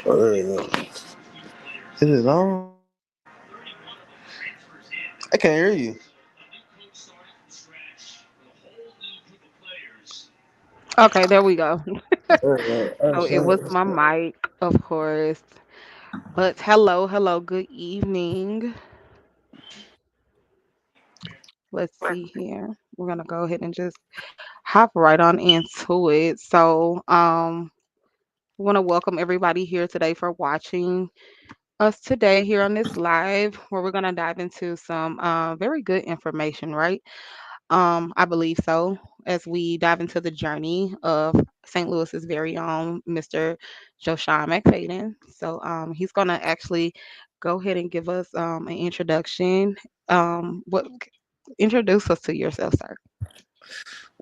Is it on? I can't hear you. Okay, there we go. So it was Sorry. my mic, of course. But hello, good evening. Let's see here. We're gonna go ahead and just hop right on into it. So, we want to welcome everybody here today for watching us today here on this live, where we're gonna dive into some very good information, right? I believe so. As we dive into the journey of St. Louis's very own Mr. Joshawn McFadden. So he's gonna actually go ahead and give us an introduction. What introduce us to yourself, sir?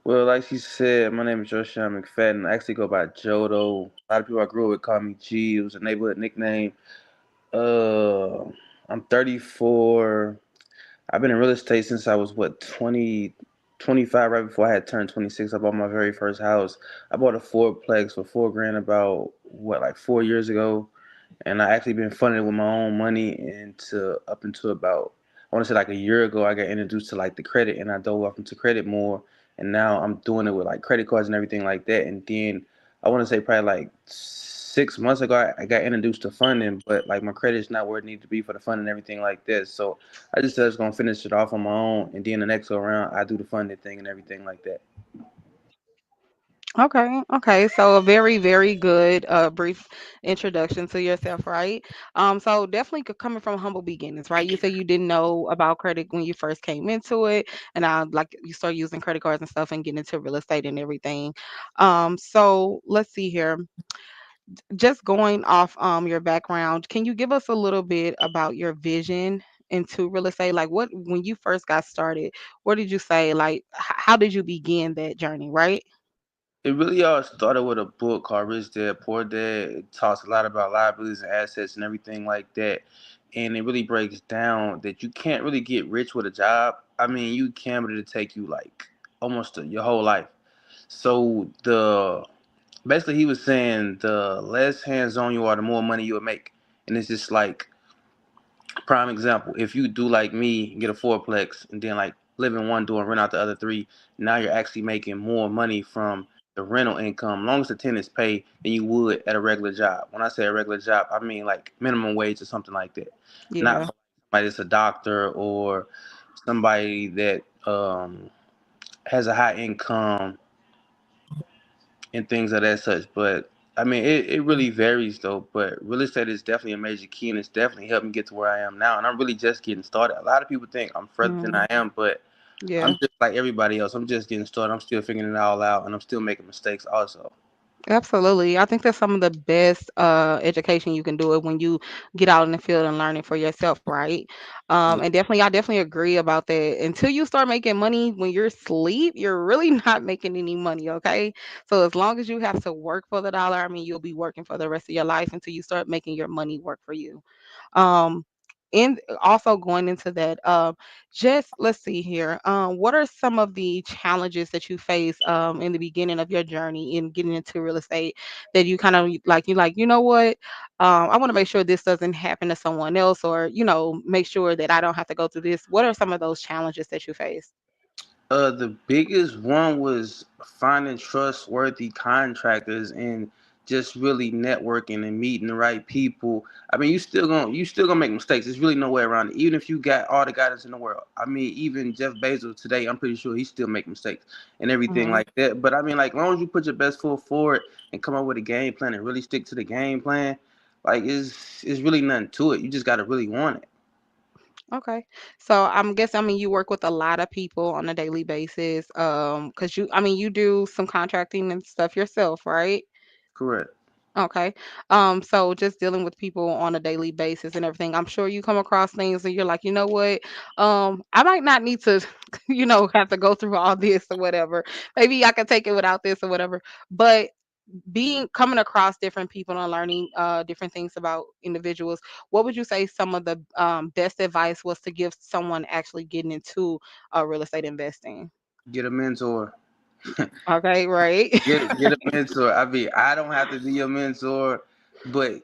Well, like she said, my name is Joshawn McFadden. I actually go by Jodo. A lot of people I grew up with call me G. It was a neighborhood nickname. Uh, I'm 34. I've been in real estate since I was, 25, right before I had turned 26. I bought my very first house. I bought a fourplex for 4 grand about, like 4 years ago. And I actually been funding it with my own money into up until about, I want to say like a year ago. I got introduced to like the credit, and I dove off into credit more, and now I'm doing it with like credit cards and everything like that. And then I want to say probably like 6 months ago I got introduced to funding, but like my credit's not where it needs to be for the funding and everything like that. So I just said I was gonna finish it off on my own, and then the next go around I do the funding thing and everything like that. Okay, okay. So a very, very good brief introduction to yourself, right? So definitely coming from humble beginnings, right? You said you didn't know about credit when you first came into it, and like you start using credit cards and stuff and getting into real estate and everything. So let's see here. Just going off your background, can you give us a little bit about your vision into real estate? Like what when you first got started, what did you say? Like how did you begin that journey, right? It really all started with a book called Rich Dad Poor Dad. It talks a lot about liabilities and assets and everything like that. And it really breaks down that you can't really get rich with a job. I mean, you can, but it'll take you like almost your whole life. So the basically he was saying the less hands on you are, the more money you'll make. And it's just like prime example. If you do like me, get a fourplex and then like live in one door and rent out the other three, now you're actually making more money from the rental income, long as the tenants pay, than you would at a regular job. When I say a regular job, I mean like minimum wage or something like that. Not Yeah. for somebody that's a doctor or somebody that has a high income and things of that such. But I mean, it really varies though. But real estate is definitely a major key, and it's definitely helped me get to where I am now. And I'm really just getting started. A lot of people think I'm further than Mm, I am, but I'm yeah. just like everybody else. I'm just getting started. I'm still figuring it all out, and I'm still making mistakes also. Absolutely. I think that's some of the best education you can do it when you get out in the field and learning for yourself, right? And definitely, I definitely agree about that. Until you start making money when you're asleep, you're really not making any money, okay? So as long as you have to work for the dollar, I mean, you'll be working for the rest of your life until you start making your money work for you. Um, and also going into that, just let's see here. What are some of the challenges that you face in the beginning of your journey in getting into real estate that you kind of like? You like, you know what? I want to make sure this doesn't happen to someone else, or make sure that I don't have to go through this. What are some of those challenges that you face? The biggest one was finding trustworthy contractors and just really networking and meeting the right people. I mean, you still gonna make mistakes. There's really no way around it. Even if you got all the guidance in the world. I mean, even Jeff Bezos today, I'm pretty sure he still make mistakes and everything Hmm. like that. But I mean, like, as long as you put your best foot forward and come up with a game plan and really stick to the game plan, like, it's really nothing to it. You just gotta really want it. Okay. So I'm guessing, I mean, you work with a lot of people on a daily basis. Because I mean, you do some contracting and stuff yourself, right? Correct. Okay. So just dealing with people on a daily basis and everything, I'm sure you come across things and you're like, you know what? I might not need to, have to go through all this or whatever. Maybe I could take it without this or whatever. But being coming across different people and learning different things about individuals, what would you say some of the best advice was to give someone actually getting into real estate investing? Get a mentor. Okay, right. Get a mentor. I mean, I don't have to be your mentor, but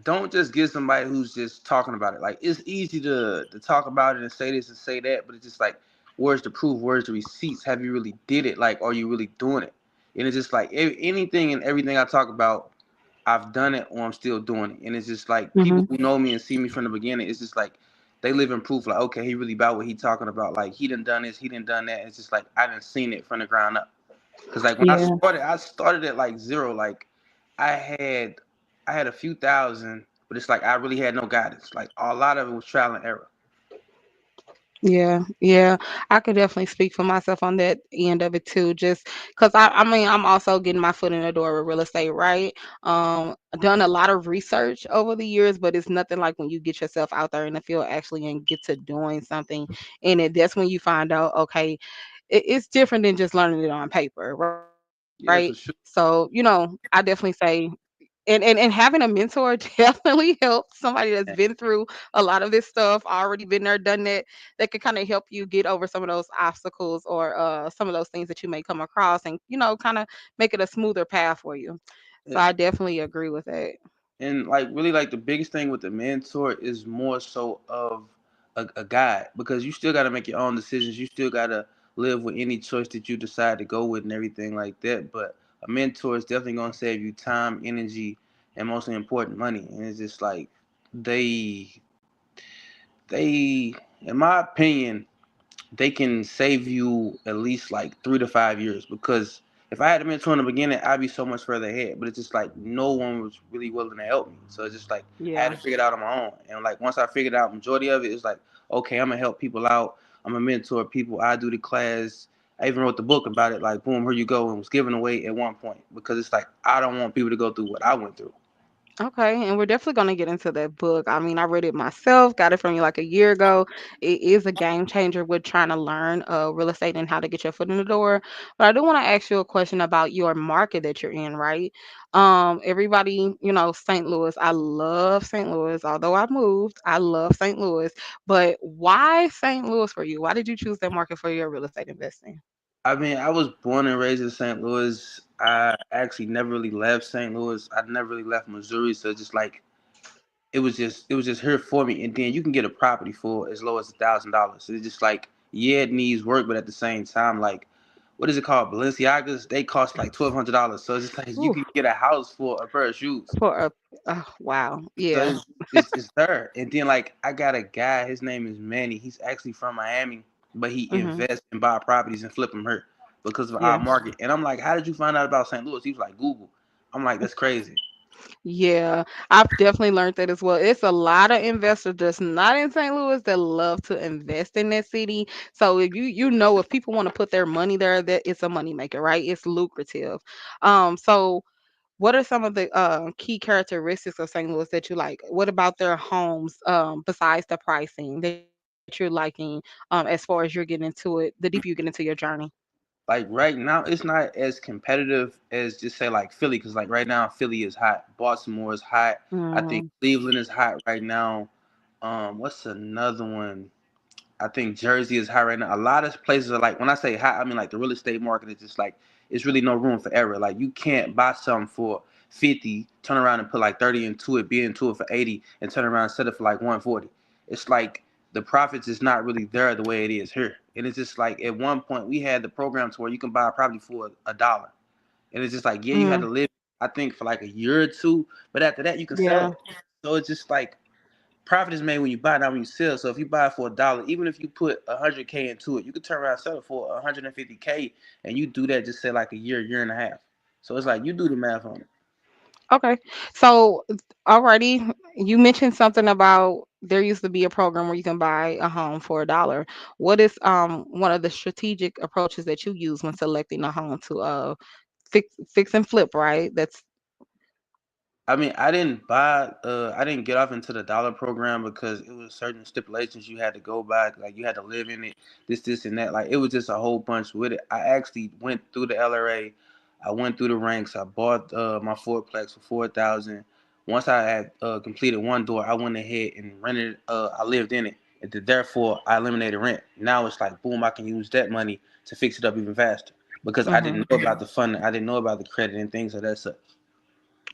don't just get somebody who's just talking about it. Like it's easy to talk about it and say this and say that, but it's just like where's the proof? Where's the receipts? Have you really did it? Like are you really doing it? And it's just like anything and everything I talk about, I've done it or I'm still doing it. And it's just like people Hmm. who know me and see me from the beginning, it's just like they live in proof. Like okay, he really about what he talking about. Like he done this, he done that. It's just like I done seen it from the ground up. Cause like when Yeah. I started at like zero. Like I had, I had a few thousand, but it's like I really had no guidance. Like a lot of it was trial and error. Yeah, yeah, I could definitely speak for myself on that end of it too. Just because I mean, I'm also getting my foot in the door with real estate, right? Done a lot of research over the years, but it's nothing like when you get yourself out there in the field actually and get to doing something in it. That's when you find out, okay, it's different than just learning it on paper, right? Yeah, for So, sure. I definitely say and having a mentor definitely helps. Somebody that's been through a lot of this stuff, already been there, done that can kind of help you get over some of those obstacles or some of those things that you may come across and, kind of make it a smoother path for you. So Yeah. I definitely agree with that. And like really like the biggest thing with the mentor is more so of a guide because you still got to make your own decisions. You still got to live with any choice that you decide to go with and everything like that. But a mentor is definitely gonna save you time, energy, and mostly important money. And it's just like they they in my opinion they can save you at least like 3 to 5 years because if I had a mentor in the beginning, I'd be so much further ahead. But it's just like no one was really willing to help me. So it's just like I had Yeah. to figure it out on my own. And like once I figured out majority of it, it's like, okay, I'm gonna help people out. I'm a mentor people. I do the class. I even wrote the book about it, like boom, here you go, and was given away at one point because it's like I don't want people to go through what I went through. Okay, and we're definitely going to get into that book. I mean, I read it myself, got it from you like a year ago. It is a game changer with trying to learn real estate and how to get your foot in the door. But I do want to ask you a question about your market that you're in, right? Everybody, St. Louis. I love St. Louis. Although I moved, I love St. Louis. But why St. Louis for you? Why did you choose that market for your real estate investing? I mean, I was born and raised in St. Louis. I actually never really left St. Louis. I never really left Missouri. So just like it was just here for me. And then you can get a property for as low as $1,000. So it's just like yeah, it needs work, but at the same time, like what is it called? Balenciagas, they cost like $1,200. So it's just like you Ooh, can get a house for a pair of shoes. for a wow, So yeah. it's there. And then like I got a guy, his name is Manny. He's actually from Miami, but he Hmm. invests and buy properties and flip them here because of our Yeah. market. And I'm like, how did you find out about St. Louis? He was like, Google. I'm like, that's crazy. Yeah, I've definitely learned that as well. It's a lot of investors that's not in St. Louis that love to invest in that city. So if if people want to put their money there, that it's a money maker, right? It's lucrative. So what are some of the key characteristics of St. Louis that you like? What about their homes, besides the pricing that you're liking, as far as you're getting into it, the deeper you get into your journey? Like right now, it's not as competitive as just say like Philly, because like right now Philly is hot, Baltimore is hot. I think Mm, Cleveland is hot right now. What's another one? I think Jersey is hot right now. A lot of places are like when I say hot, I mean like the real estate market is just like it's really no room for error. Like you can't buy something for 50, turn around and put like 30 into it, be into it for 80, and turn around and sell it for like 140. It's like the profits is not really there the way it is here. And it's just like at one point we had the program to where you can buy a property for $1. And it's just like, yeah, you had mm, to live, I think, for like a year or two, but after that you can sell yeah. it. So it's just like profit is made when you buy, not when you sell. So if you buy it for $1, even if you put 100K into it, you could turn around and sell it for 150K, and you do that just say like a year, year and a half. So it's like you do the math on it. Okay. So, already, you mentioned something about there used to be a program where you can buy a home for $1. What is one of the strategic approaches that you use when selecting a home to fix and flip, right? That's I mean, I didn't get off into the dollar program because it was certain stipulations you had to go by, like you had to live in it, this, and that. Like it was just a whole bunch with it. I actually went through the LRA, I went through the ranks. I bought my fourplex for 4,000. Once I had completed one door, I went ahead and rented. I lived in it, and therefore I eliminated rent. Now it's like boom, I can use that money to fix it up even faster because I hmm didn't know about the funding, I didn't know about the credit and things of that such.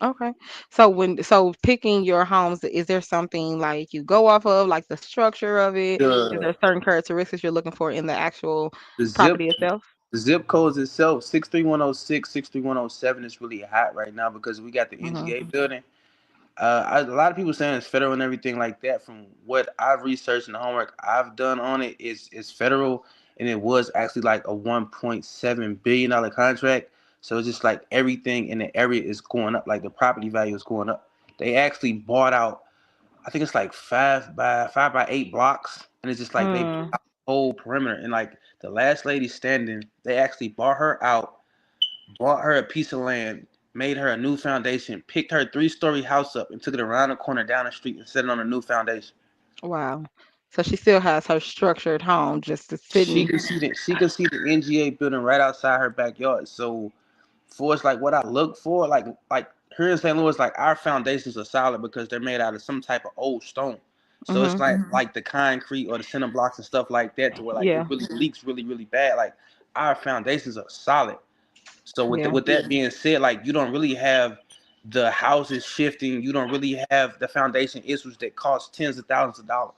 Okay. So picking your homes, is there something like you go off of, like the structure of it? Is The there certain characteristics you're looking for in the actual the zip property itself? the zip codes itself 63106, 63107 is really hot right now because we got the Mhm. NGA building. A lot of people saying it's federal and everything like that. From what I've researched and the homework I've done on it, is federal, and it was actually like a $1.7 billion contract. So it's just like everything in the area is going up, like the property value is going up. They actually bought out, I think it's like 5 by 8 blocks, and it's just like they bought Mm. out the whole perimeter. And like the last lady standing, they actually bought her out, bought her a piece of land, made her a new foundation, picked her 3-story house up, and took it around the corner down the street and set it on a new foundation. Wow. So she still has her structured home just to She sitting. could see the NGA building right outside her backyard. So for us, like what I look for, like here in St. Louis, like our foundations are solid because they're made out of some type of old stone. So it's Mhm. like the concrete or the cinder blocks and stuff like that, to where like it Yeah. really leaks really bad. Like our foundations are solid. So Yeah. with that being said, like you don't really have the houses shifting. You don't really have the foundation issues that cost tens of thousands of dollars.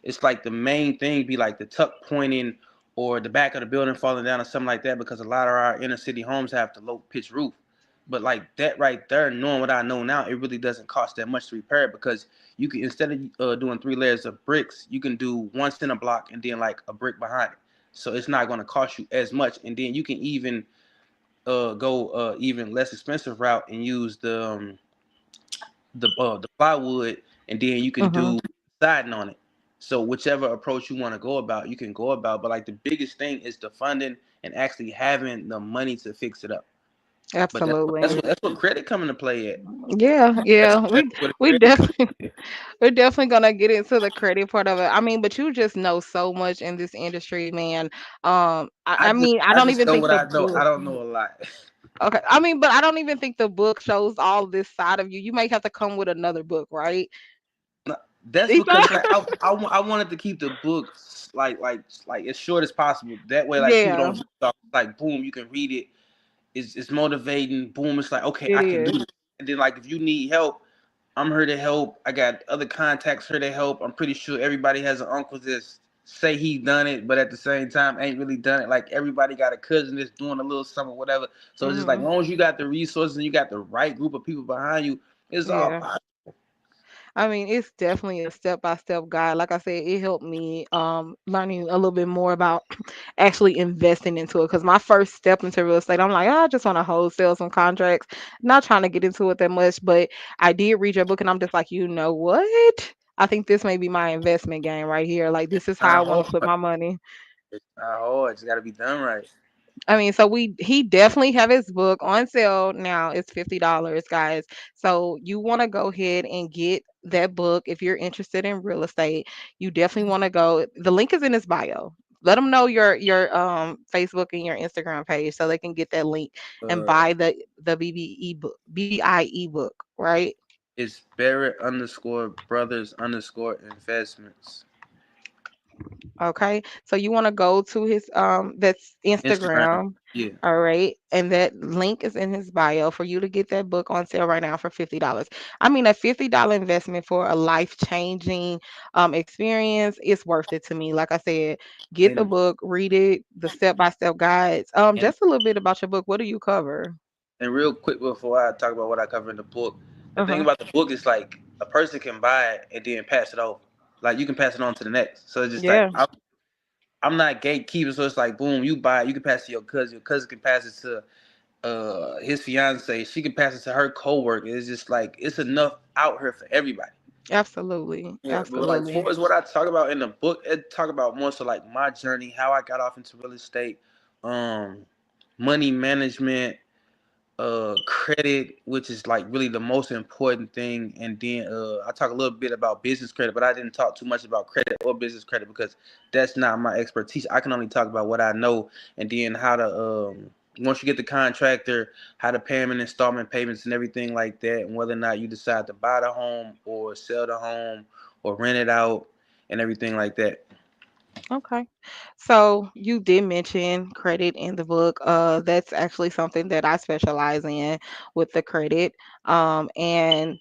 It's like the main thing be like the tuck pointing or the back of the building falling down or something like that, because a lot of our inner city homes have the low pitch roof. But like that right there, knowing what I know now, it really doesn't cost that much to repair it, because you can, instead of doing 3 layers of bricks, you can do one center block and then like a brick behind it. So it's not going to cost you as much, and then you can even go even less expensive route and use the plywood, and then you can Mhm. do siding on it. So whichever approach you want to go about, you can go about. But like the biggest thing is the funding and actually having the money to fix it up. But Absolutely. that's what credit come into play at. Yeah, That's, yeah. that's where the We credit comes definitely in. we're definitely gonna get into the credit part of it. I mean, but you just know so much in this industry, man. I mean, I I don't just even know think what the I know. I book. don't know a lot. Okay, I mean, but I don't even think the book shows all this side of you. You might have to come with another book, right? No, that's You because think? like I wanted to keep the books like as short as possible. That way, like people Yeah, don't just start, like boom, you can read it. It's motivating. Boom, it's like okay, it I can do is. this. And then like if you need help, I'm here to help. I got other contacts here to help. I'm pretty sure everybody has an uncle that's say he done it, but at the same time ain't really done it. Like everybody got a cousin that's doing a little something, whatever. So it's just like, as Mhm. long as you got the resources and you got the right group of people behind you, it's all Yeah. possible. I mean, it's definitely a step-by-step guide. Like I said, it helped me learning a little bit more about actually investing into it. Because my first step into real estate, I'm like, oh, I just want to wholesale some contracts, not trying to get into it that much. But I did read your book, and I'm just like, you know what? I think this may be my investment game right here. Like, this is how I Not want to put hard. my money. It's not hard. It's got to be done right. I mean, so he definitely have his book on sale now. It's $50, guys. So you want to go ahead and get that book if you're interested in real estate. You definitely want to go. The link is in his bio. Let them know your Facebook and your Instagram page so they can get that link and Uh, buy the BBE book, BBIE book, right? it's Barrett underscore brothers underscore investments. Okay. So you want to go to his that's Instagram. Instagram. Yeah. All right. And that link is in his bio for you to get that book on sale right now for $50. I mean, a $50 investment for a life-changing experience is worth it to me. Like I said, get the And book, read it, the step-by-step guides. and Just a little bit about your book. What do you cover? and real quick before I talk about what I cover in the book, the thing Uh-huh. about the book is like a person can buy it and then pass it over. Like you can pass it on to the next. So it's just like Yeah, I'm not gatekeeping. So it's like boom, you buy it, you can pass it to your cousin. Your cousin can pass it to his fiance. She can pass it to her coworker. It's just like it's enough out here for everybody. absolutely. Yeah, but like Absolutely. for as what I talk about in the book, it talk about more so like my journey, how I got off into real estate, um, money management, credit, which is like really the most important thing, and then I talk a little bit about business credit, but I didn't talk too much about credit or business credit because that's not my expertise. I can only talk about what I know, and then how to once you get the contractor, how to pay them in installment payments and everything like that, and whether or not you decide to buy the home or sell the home or rent it out and everything like that. Okay. So you did mention credit in the book. That's actually something that I specialize in with the credit. And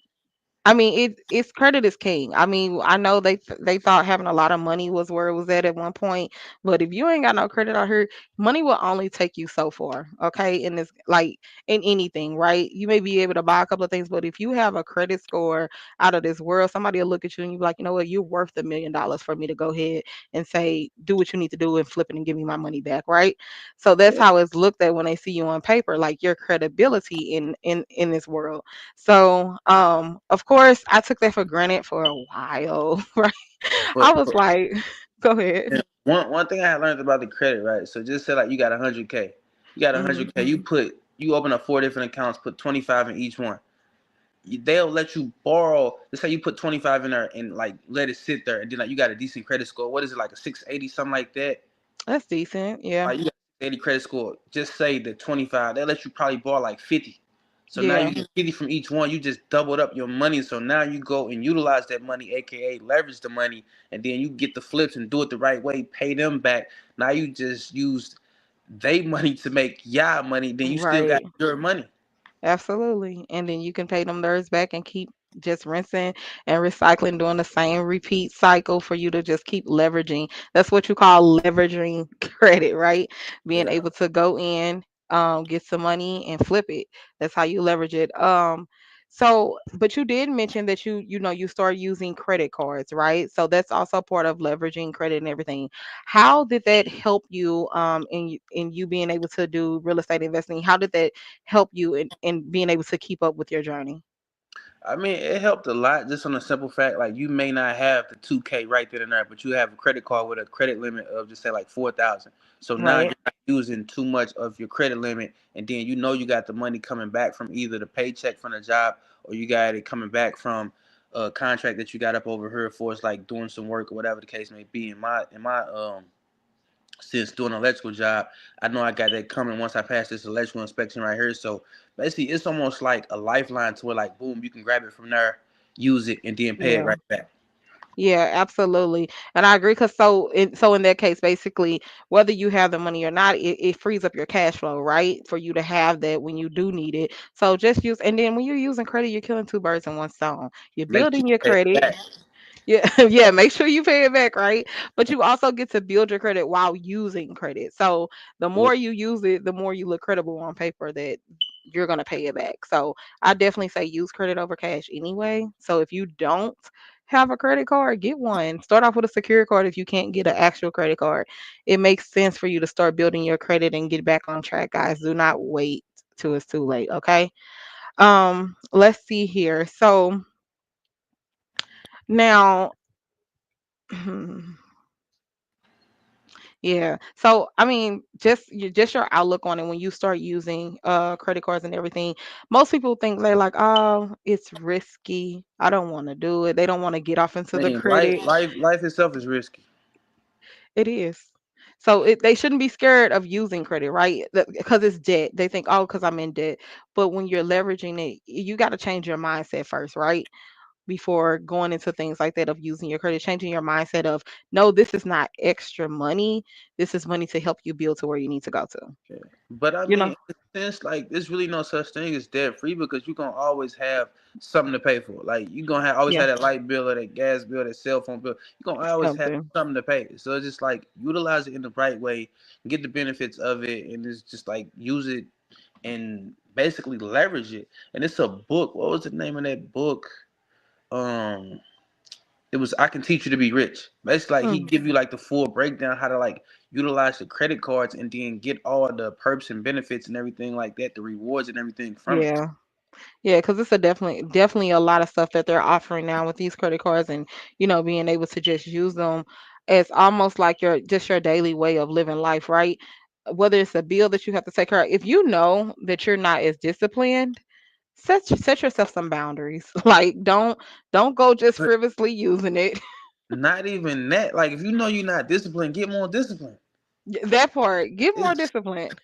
I mean, it's credit is king. I mean, I know they thought having a lot of money was where it was at one point, but if you ain't got no credit out here, money will only take you so far. Okay, in this like in anything, right? You may be able to buy a couple of things, but if you have a credit score out of this world, somebody will look at you and you be like, you know what, you're worth $1 million for me to go ahead and say, do what you need to do and flip it and give me my money back, right? So that's Yeah. how it's looked at when they see you on paper, like your credibility in this world. So, of course, I took that for granted for a while, right? I But, was like, go ahead. yeah, one thing I learned about the credit, right? So just say like you got 100K, you got Hmm. 100K, you open up four different accounts, put 25 in each one. They'll let you borrow. Let's say you put 25 in there and like let it sit there, and then like you got a decent credit score. What is it, like a 680, something like that? That's decent. Yeah. Like you got 80 credit score. Just say the 25. They let you probably borrow like 50. So now Yeah. you get 50 from each one. You just doubled up your money. So now you go and utilize that money, aka leverage the money, and then you get the flips and do it the right way, pay them back. Now you just used they money to make y'all money. Then you still got Right. your money. Absolutely. And then you can pay them theirs back and keep just rinsing and recycling, doing the same repeat cycle for you to just keep leveraging. That's what you call leveraging credit, right? Being Yeah. able to go in, get some money and flip it. That's how you leverage it. So, but you did mention that you start using credit cards, right? So that's also part of leveraging credit and everything. How did that help you in you being able to do real estate investing? How did that help you in being able to keep up with your journey? I mean, it helped a lot just on a simple fact. Like, you may not have the 2K right there and there, but you have a credit card with a credit limit of just say like 4,000. So now Right. you're not using too much of your credit limit, and then you know you got the money coming back from either the paycheck from the job or you got it coming back from a contract that you got up over here for. It's like doing some work or whatever the case may be. In my since doing an electrical job, I know I got that coming once I pass this electrical inspection right here. So basically, it's almost like a lifeline to where, like, boom, you can grab it from there, use it, and then pay it Yeah. right back. Yeah, absolutely. And I agree because so in that case, basically, whether you have the money or not, it frees up your cash flow, right? For you to have that when you do need it. So just use and then when you're using credit, you're killing two birds in one stone. You're Make sure building you your pay it credit. back. Yeah, yeah, make sure you pay it back, right? But you also get to build your credit while using credit. So the Yeah, more you use it, the more you look credible on paper that you're going to pay it back. So I definitely say use credit over cash anyway. So if you don't have a credit card, get one. Start off with a secure card if you can't get an actual credit card. It makes sense for you to start building your credit and get back on track, guys. Do not wait till it's too late, okay? Let's see here. So now yeah. So I mean, just your outlook on it when you start using credit cards and everything. Most people think they're like, "Oh, it's risky. I don't want to do it." They don't want to get off into I the mean, life, credit. life, life itself is risky. It is. So they shouldn't be scared of using credit, right? Because it's debt. They think, "Oh, because I'm in debt." But when you're leveraging it, you got to change your mindset first, right? Before going into things like that of using your credit, changing your mindset of, no, this is not extra money. This is money to help you build to where you need to go to. Yeah. But I You mean, know? in a sense, like, there's really no such thing as debt free because you're gonna always have something to pay for. Like, you're gonna always Yeah, have that light bill or that gas bill, that cell phone bill. You're gonna always have something. something to pay. So it's just like utilize it in the right way, get the benefits of it, and it's just like use it and basically leverage it. And it's a book. What was the name of that book? Um it was I Can Teach You to Be Rich. Basically, like, he Mm, give you like the full breakdown how to like utilize the credit cards and then get all the perks and benefits and everything like that, the rewards and everything from it. yeah, yeah, because it's a definitely a lot of stuff that they're offering now with these credit cards, and being able to just use them as almost like your daily way of living life, right? Whether it's a bill that you have to take care of, if you know that you're not as disciplined, set yourself some boundaries. Like don't go just But frivolously using it. not even that. Like, if you know you're not disciplined, get more discipline. That part, get more It's discipline.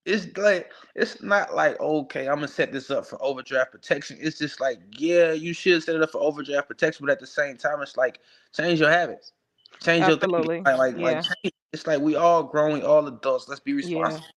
it's like it's not like, okay, I'm gonna set this up for overdraft protection. It's just like, yeah, you should set it up for overdraft protection, but at the same time, it's like change your habits. Change your thinking. Absolutely. Like Yeah. change. It's like we all grown, we all adults. Let's be Yeah. responsible.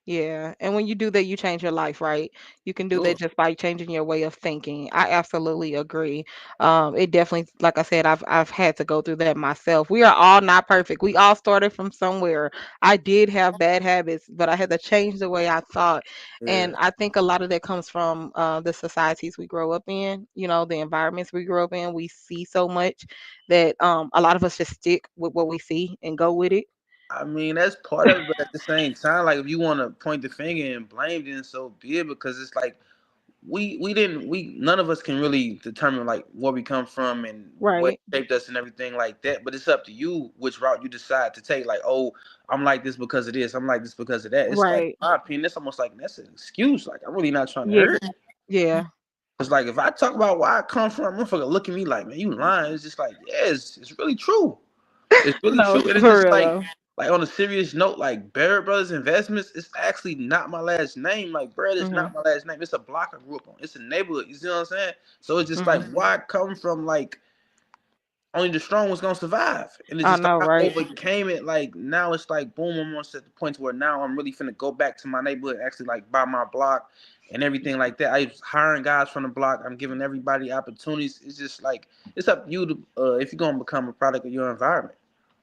Yeah, and when you do that, you change your life, right? You can do that Sure. just by changing your way of thinking. I absolutely agree. It definitely, like I said, I've had to go through that myself. We are all not perfect. We all started from somewhere. I did have bad habits, but I had to change the way I thought, Yeah. and I think a lot of that comes from the societies we grow up in. You know, the environments we grow up in. We see so much that a lot of us just stick with what we see and go with it. I mean, that's part of it, but at the same time, like if you want to point the finger and blame, then so be it. Because it's like we didn't we none of us can really determine like where we come from and what Right. shaped us and everything like that. But it's up to you which route you decide to take. Like, oh, I'm like this because of this. I'm like this because of that. It's like, Right. in my opinion, it's almost like that's an excuse. Like, I'm really not trying to Yeah. hurt. Yeah. It's like if I talk about where I come from, motherfucker look at me like, man, you lying. It's just like, yeah, it's really true. It's really No, true. And it's for just real though. like on a serious note, like Barrett Brothers Investments, it's actually not my last name. Like Barrett is Mhm. not my last name. It's a block I grew up on. It's a neighborhood. You see what I'm saying? So it's just like Mhm. why come from like only the strong was gonna survive. And it's I just like know, I right? overcame it. Like now it's like boom, I'm almost at the point where now I'm really finna go back to my neighborhood, actually like buy my block and everything like that. I'm hiring guys from the block. I'm giving everybody opportunities. It's just like it's up to you to if you're gonna become a product of your environment.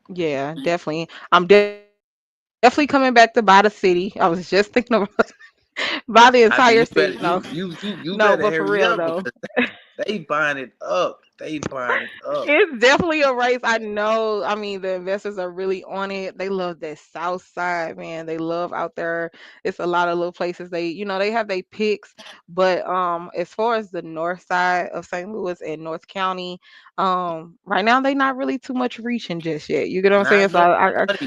Yeah, definitely. I'm definitely coming back to buy the city. I was just thinking about buy the entire I city. mean, you No, better you no, better but for hurry real up though. because they buying it up. They buying it up. It's definitely a race. I know. I mean, the investors are really on it. They love that south side, man. They love out there. It's a lot of little places. They have their picks. But as far as the north side of St. Louis and North County, right now they not really too much reaching just yet. You get what I'm saying? Not So no I money.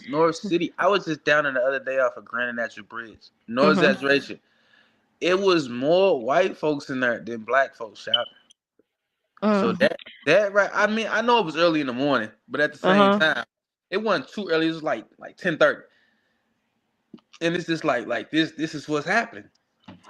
North City. I was just down there the other day off of Grand Natural Bridge. No mhm. exaggeration. It was more white folks in there than black folks shopping. So Mm, that right. I mean, I know it was early in the morning, but at the same uh-huh. time, it wasn't too early. It was like 10:30, and it's just like this. This is what's happening.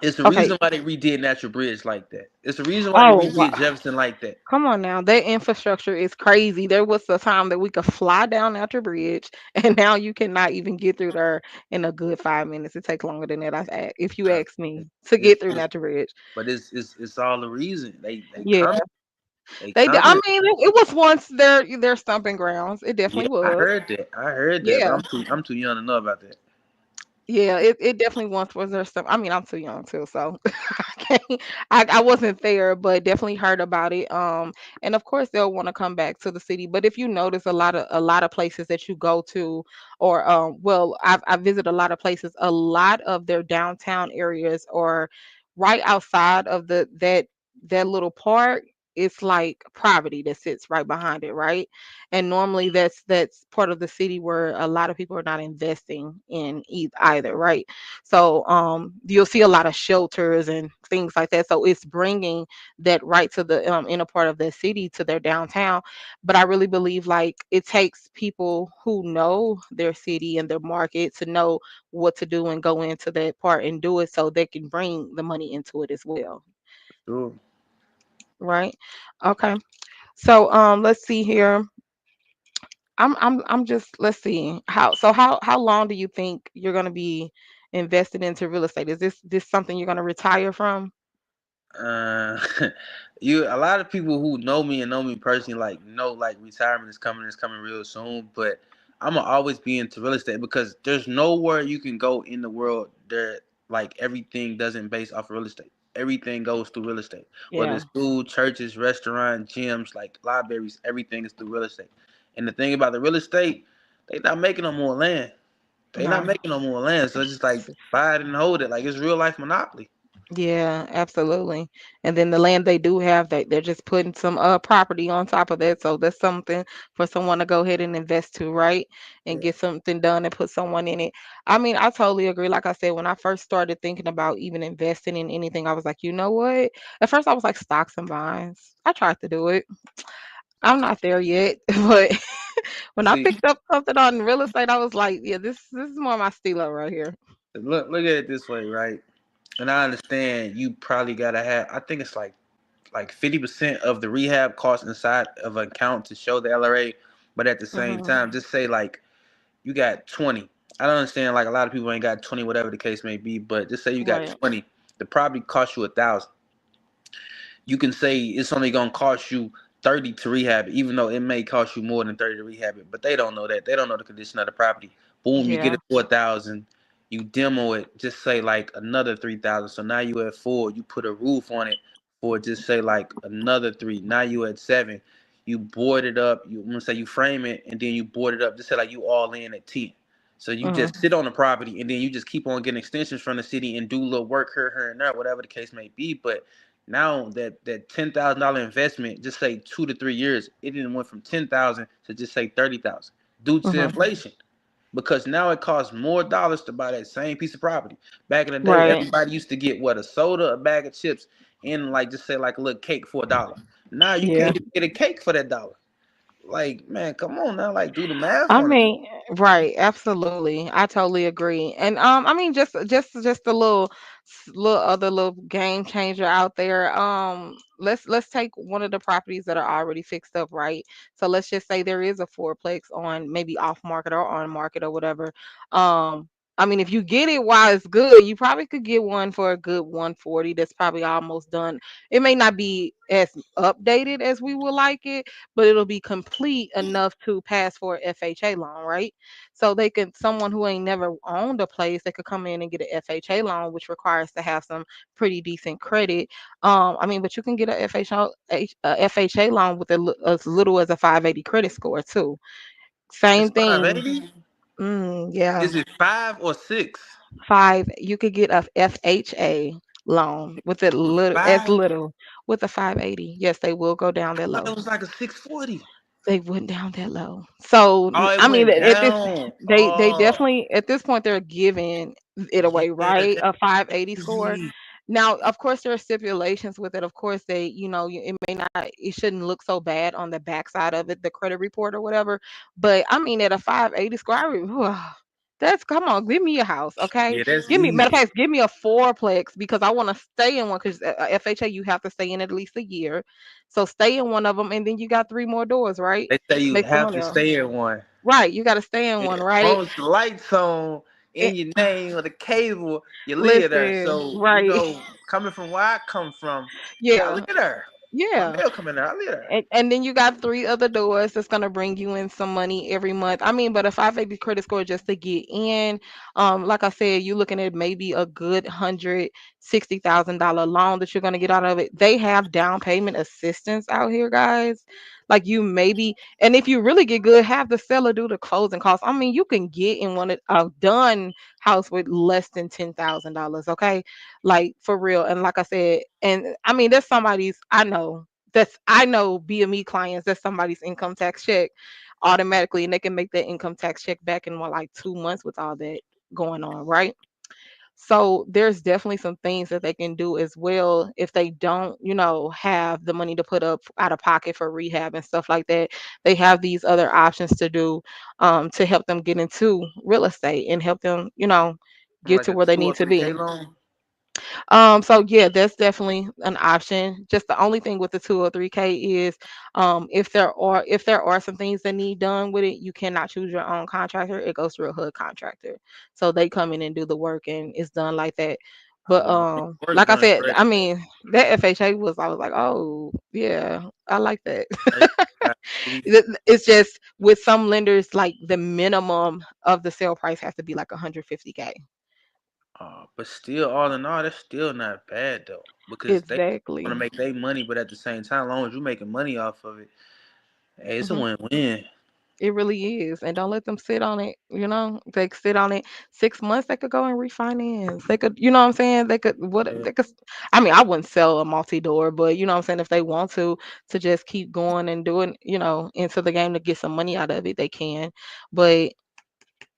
It's the Okay. reason why they redid Natural Bridge like that. It's the reason why they Oh, redid wow. Jefferson like that. Come on now. That infrastructure is crazy. There was a time that we could fly down Outer Bridge, and now you cannot even get through there in a good 5 minutes. It takes longer than that, if you Uh, ask me, to It's, get through it's Outer Bridge. but it's all the reason they Yeah, coming. They they did. I coming. mean, it was once their stomping grounds. It Yeah, definitely I was. heard that. I heard that, Yeah. but I'm too young to know about that. Yeah, it definitely once was their stuff. I mean, I'm too young too, so I can't. I wasn't there, but definitely heard about it. And of course they'll want to come back to the city. But if you notice, a lot of places that you go to, or well, I visit a lot of places. A lot of their downtown areas are right outside of that little park. It's like property that sits right behind it, right? And normally that's part of the city where a lot of people are not investing in either, right? So you'll see a lot of shelters and things like that, so it's bringing that right to the inner part of the city, to their downtown. But I really believe like it takes people who know their city and their market to know what to do and go into that part and do it so they can bring the money into it as well, Sure. right? Okay, so let's see here. I'm just, let's see. How long do you think you're gonna be invested into real estate? Is this something you're gonna retire from? Uh, you a lot of people who know me and know me personally like know like retirement is coming. It's coming real soon. But I'm gonna always be into real estate because there's nowhere you can go in the world that like everything doesn't base off of real estate. Everything goes through real estate. Whether Yeah, it's food, churches, restaurant, gyms, like libraries, everything is through real estate. And the thing about the real estate, they not making no more land. They not no. making no more land. So it's just like buy it and hold it. Like it's real life monopoly. Yeah, absolutely. And then the land they do have, they're just putting some property on top of that. So that's something for someone to go ahead and invest to, right? And Yeah. get something done and put someone in it. I mean, I totally agree. Like I said, when I first started thinking about even investing in anything, I was like, you know what? At first I was like stocks and bonds. I tried to do it. I'm not there yet, but when I See, picked up something on real estate, I was like, yeah, this is more my stilo right here. look at it this way, right? And I understand you probably gotta have. I think it's like like 50% of the rehab cost inside of an account to show the LRA, but at the same Mhm. time, just say like you got 20. I don't understand like a lot of people ain't got 20, whatever the case may be, but just say you got Right. 20. The property cost you 1,000. You can say it's only gonna cost you 30 to rehab it, even though it may cost you more than 30 to rehab it. But they don't know that. They don't know the condition of the property. Boom, you get Yeah. it 4,000. You demo it, just say like another 3,000. So now you at 4. You put a roof on it for just say like another 3. Now you at 7. You board it up. I'm gonna say you frame it and then you board it up. Just say like you all in at 10. So you just Mhm. sit on the property and then you just keep on getting extensions from the city and do a little work here and there, whatever the case may be. But now that $10,000 investment, just say 2 to 3 years, it didn't went from 10,000 to just say 30,000 due to Mhm. inflation. Because now it costs more dollars to buy that same piece of property. Back in the day, Right. everybody used to get what, a soda, a bag of chips, and like just say like a little cake for $1. Now you Yeah. can't even get a cake for that dollar. Like, man, come on now, like do the math I on it. mean, right, absolutely. I totally agree. And I mean just a little other little game changer out there. Let's take one of the properties that are already fixed up, right? So let's just say there is a fourplex on maybe off market or on market or whatever. I mean, if you get it while it's good, you probably could get one for a good 140 that's probably almost done. It may not be as updated as we would like it, but it'll be complete enough to pass for a FHA loan, right? So they could someone who ain't never owned a place, they could come in and get a FHA loan, which requires to have some pretty decent credit. I mean, but you can get a FHA loan with as little as a 580 credit score too. It's Same thing. 580. Yeah, Is it 5 or 6? five. You could get a FHA loan with a little as Five. little with a 580. Yes, they will go down that I thought low. it was like a 640. They went down that low. So Oh, it I mean, went at this down. they Oh, definitely at this point they're giving it yeah, away, that's right? A 580 score. crazy. Now, of course, there are stipulations with it. Of course, it may not, it shouldn't look so bad on the backside of it, the credit report or whatever. But I mean, at a 580 score, that's come on, give me a house, okay? Yeah, that's Give me, matter of easy. fact, give me a fourplex because I want to stay in one because FHA you have to stay in at least a year. So stay in one of them, and then you got three more doors, right? They say you Make some have money to off. stay in one. Right, you got to stay in Yeah, one, as right? long as the lights on Eh, in your name or the cable, you live there. listen, So, right? coming from where I come from, yeah, I live Yeah, there. My yeah. mail coming there. I live there. And then you got three other doors that's gonna bring you in some money every month. I mean, but a 580 credit score just to get in, like I said, you're looking at maybe a good $160,000 loan that you're gonna get out of it. They have down payment assistance out here, guys. Like you maybe, and if you really get good, have the seller do the closing costs. I mean, you can get in one of a done house with less than $10,000. Okay, like for real. And like I said, and I mean, there's somebody's I know BME clients that's somebody's income tax check automatically, and they can make that income tax check back in more like 2 months with all that going on, right? So there's definitely some things that they can do as well if they don't, have the money to put up out of pocket for rehab and stuff like that. They have these other options to do to help them get into real estate and help them, get Like to a where they 2 need or to 3K be. loan. So yeah, that's definitely an option. Just the only thing with the 203K is if there are some things that need done with it, you cannot choose your own contractor. It goes through a HUD contractor. So they come in and do the work and it's done like that. But Oh, yeah. Work like I done said, great. I mean that FHA I was like, oh yeah, I like that. Great. Got easy. It's just with some lenders, like the minimum of the sale price has to be like 150K. But still, all in all, that's still not bad though, because they want to Exactly. make their money, but at the same time, as long as you're making money off of it, hey, it's a Mm-hmm. win-win. It really is. And don't let them sit on it, They could sit on it 6 months, they could go and refinance. They could, you know what I'm saying? Yeah, I mean, I wouldn't sell a multi-door, but you know what I'm saying, if they want to just keep going and doing, into the game to get some money out of it, they can. But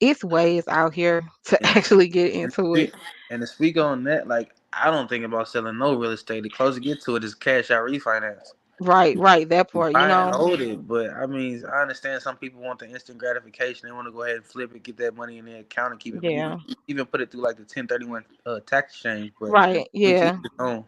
it's ways out here to yeah. actually get And into to speak, it. and to speak on that, like I don't think about selling no real estate. The closer you get to it is cash out refinance. Right, right, that You part, buy and hold it, but I mean, I understand some people want the instant gratification. They want to go ahead and flip it, get that money in their account, and keep it. Yeah. Even put it through like the 1031 tax exchange. But Right, to each yeah. his own.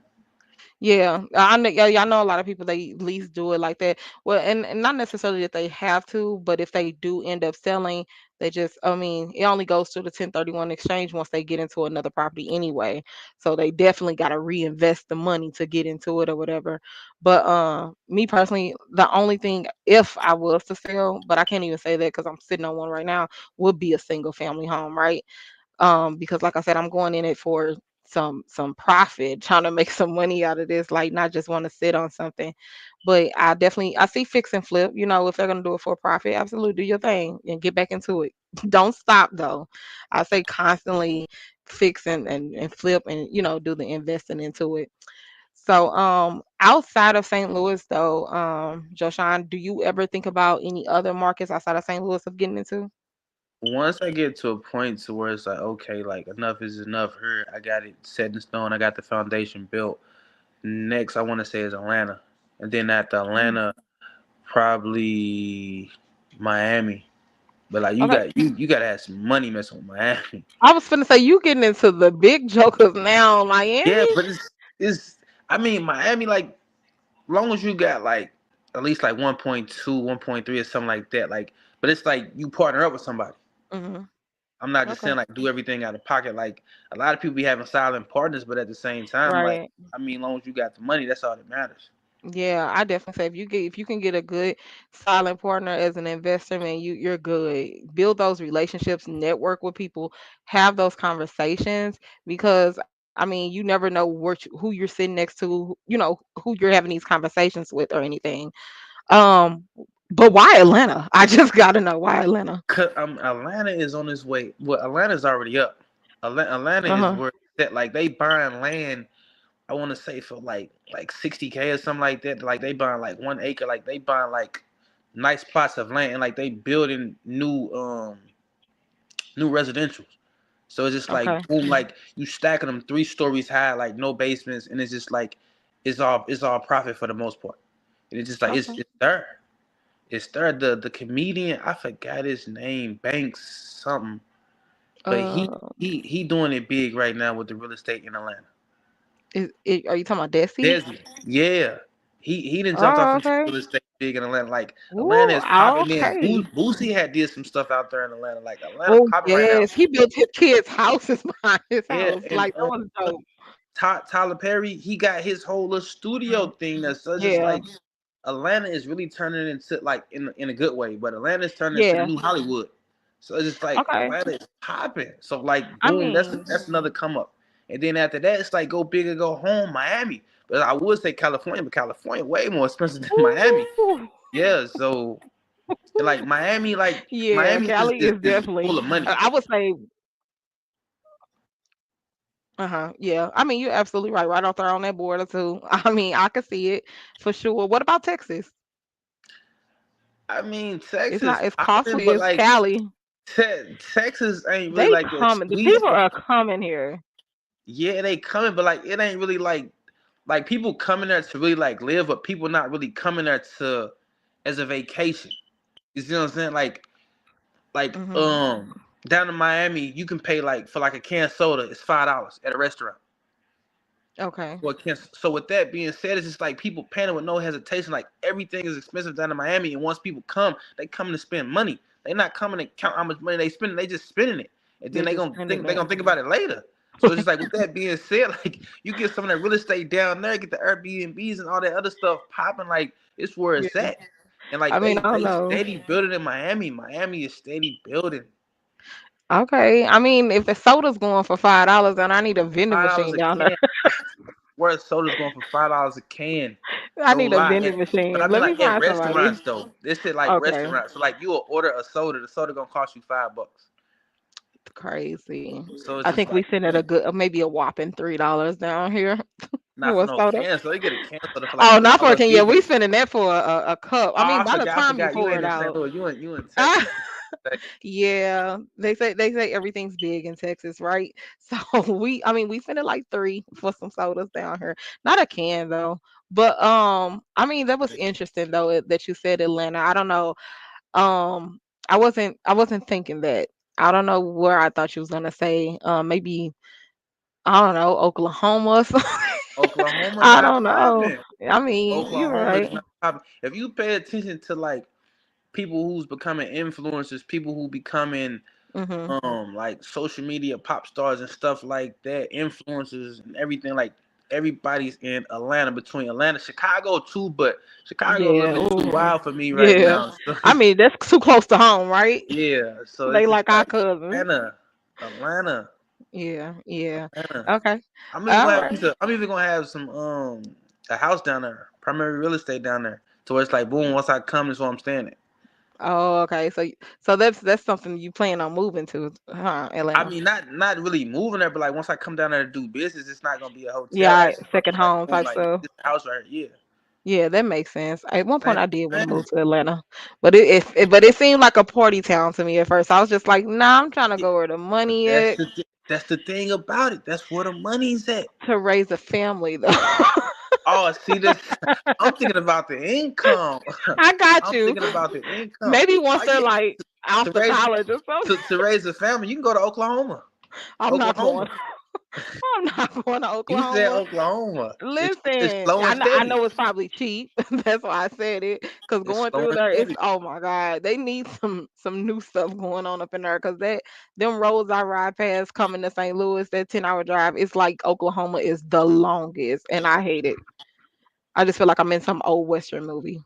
Yeah, I know. Yeah, I know a lot of people they at least do it like that. Well, and not necessarily that they have to, but if they do end up selling, they just, I mean, it only goes to the 1031 exchange once they get into another property anyway. So they definitely got to reinvest the money to get into it or whatever. But me personally, the only thing if I was to sell, but I can't even say that because I'm sitting on one right now, would be a single family home, right? Because like I said, I'm going in it for some profit, trying to make some money out of this, like not just want to sit on something. But I see fix and flip, if they're gonna do it for profit, absolutely do your thing and get back into it. Don't stop though. I say constantly fix and flip and do the investing into it. So outside of St. Louis though, Joshawn, do you ever think about any other markets outside of St. Louis of getting into? Once I get to a point to where it's like, okay, like enough is enough here. I got it set in stone. I got the foundation built. Next, I want to say is Atlanta, and then after Mm. Atlanta, probably Miami. But like Okay. you gotta have some money messing with Miami. I was finna say you getting into the big jokers now, Yeah, Miami. but it's I mean Miami like long as you got like at least like 1.2, 1.3 or something like that. Like, but it's like you partner up with somebody. Hmm. I'm not just Okay. saying like do everything out of pocket. Like a lot of people be having silent partners, but at the same time, like Right. I mean, long as you got the money, that's all that matters. Yeah, I definitely say if you can get a good silent partner as an investor, man, you're good. Build those relationships, network with people, have those conversations because I mean, you never know who you're sitting next to, who you're having these conversations with or anything. Um, but why Atlanta? I just got to know why Atlanta. Cause Atlanta is on its way. Well, Atlanta's already up. Atlanta is Uh-huh. where that like they buying land. I want to say for like 60K or something like that. Like they buying like 1 acre. Like they buying like nice plots of land and like they building new residentials. So it's just like Okay. boom, like you stacking them 3 stories high, like no basements, and it's just like it's all profit for the most part. And it's just like it's Okay. it's there. It's there. The comedian, I forgot his name, Banks something, but he Uh, he he doing it big right now with the real estate in Atlanta. are you talking about Desi? Desi, yeah. He didn't jumped off Oh, into okay. real estate big in Atlanta. Like Atlanta Ooh, is popping in. okay. Boosie had did some stuff out there in Atlanta. Like Atlanta Oh popping right now. yes, he built his kids' houses behind his Yeah, house. and Like that was dope. Tyler Perry, he got his whole little studio Mhm. thing. That's so it's just Yeah, like Atlanta is really turning into like in a good way, but Atlanta is turning into the yeah. new Hollywood. So it's just like Okay. Atlanta is popping. So like I boom, that's mean, that's another come up. And then after that, it's like go big or go home, Miami. But I would say California, but California way more expensive than Miami. ooh, Yeah, so and like yeah. Miami Cali is is definitely. full of money. I would say, uh-huh. Yeah. I mean, you're absolutely right. Right out there on that border too. I mean, I could see it for sure. What about Texas? I mean, It's Texas not as popping, costly but as like Cali. Texas ain't really They like that coming. The sweet people spot. are coming here. Yeah, they coming, but like it ain't really like people coming there to really like live, but people not really coming there to as a vacation. You see what I'm saying? Like Hmm. down in Miami, you can pay like for like a can of soda, it's $5 at a restaurant. Okay. Well, so with that being said, it's just like people paying with no hesitation. Like everything is expensive down in Miami, and once people come, they come to spend money. They not coming to count how much money they spending. They just spending it, and then They're they just gonna spending think they it. gonna think about it later. So it's just like with that being said, like you get some of that real estate down there, get the Airbnbs and all that other stuff popping. Like it's where Yeah. it's at, and like I mean, I don't they know. steady building in Miami. Miami is steady building. Okay. I mean, if the soda's going for $5, then I need a vending $5 machine a down there. can. Where soda's going for $5 a can. I No need a lie. vending But machine. I mean Let me like at find somebody. restaurants though. This shit like Okay. restaurants. So like you will order a soda, the soda gonna cost you $5. Crazy. So it's I just think we like sitting at a man, good, maybe a whopping $3 down here not for for a no soda. can. So you get a can soda for like a Oh, not for a dollar can. Yeah, we fifty. spending that for a cup. I Oh, mean, I by the forgot. I time you forgot. You pour ain't it in St. out, Louis. You in Texas. Texas. yeah, they say everything's big in Texas, right? So I mean, we spending like three for some sodas down here. Not a can though, but I mean, that was interesting though that you said Atlanta. I don't know. Um, I wasn't thinking that. I don't know where I thought you was gonna say. Maybe I don't know Oklahoma or something. Oklahoma I not don't know. popping. I mean, you're Oklahoma is right. not popping. If you pay attention to like people who's becoming influencers, people who becoming Mhm. like social media pop stars and stuff like that, influencers and everything, like everybody's in Atlanta, between Atlanta, Chicago too, but Chicago a little Yeah. bit too Ooh. wild for me right Yeah. now. So I mean, that's too close to home, right? yeah, so They it's just like our like cousins. Atlanta, Atlanta, Yeah. Yeah. Atlanta. Okay. I'm even All gonna have a right. piece of, I'm even gonna have some a house down there, primary real estate down there. So it's like boom, once I come, that's where I'm staying at. Oh, okay. So that's something you plan on moving to, huh? I Atlanta. mean, not really moving there, but like once I come down there to do business, it's not gonna be a hotel. Yeah, That's just gonna second be like home boom, type like stuff. this house right here. Yeah, that makes sense. At one point, Man, I did want to man, move to Atlanta, but but it seemed like a party town to me at first. I was just like, nah, I'm trying to yeah, go where the money that's is that's the thing about it. That's where the money's at. to raise a family, though. Oh, see this? I'm thinking about the income. I got I'm you. thinking about the income. Maybe once Oh they're yeah, like to out to raise college or something, to raise a family, you can go to Oklahoma. I'm not going. Oklahoma. I'm not going to You said Oklahoma. Oklahoma. It's Listen, slow and I steady. know it's probably cheap. That's why I said it. Cause It's going slow through and there, it's steady. oh my god, they need some new stuff going on up in there. Cause them roads I ride past coming to St. Louis, that 10-hour drive, it's like Oklahoma is the longest, and I hate it. I just feel like I'm in some old western movie,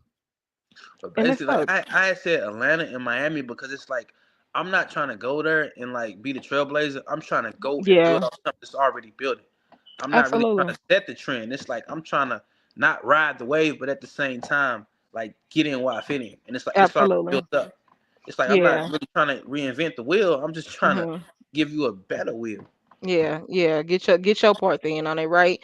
But and it basically, like sucks. I had said Atlanta and Miami because it's like I'm not trying to go there and like be the trailblazer. I'm trying to go and build Yeah, off something that's already building. I'm not really trying absolutely, to set the trend. It's like I'm trying to not ride the wave, but at the same time, like get in where I fit in. And it's like it's already absolutely. built up. It's like I'm not Yeah. really trying to reinvent the wheel. I'm just trying to Mhm. give you a better wheel. Yeah, yeah. Get your part in on it, right?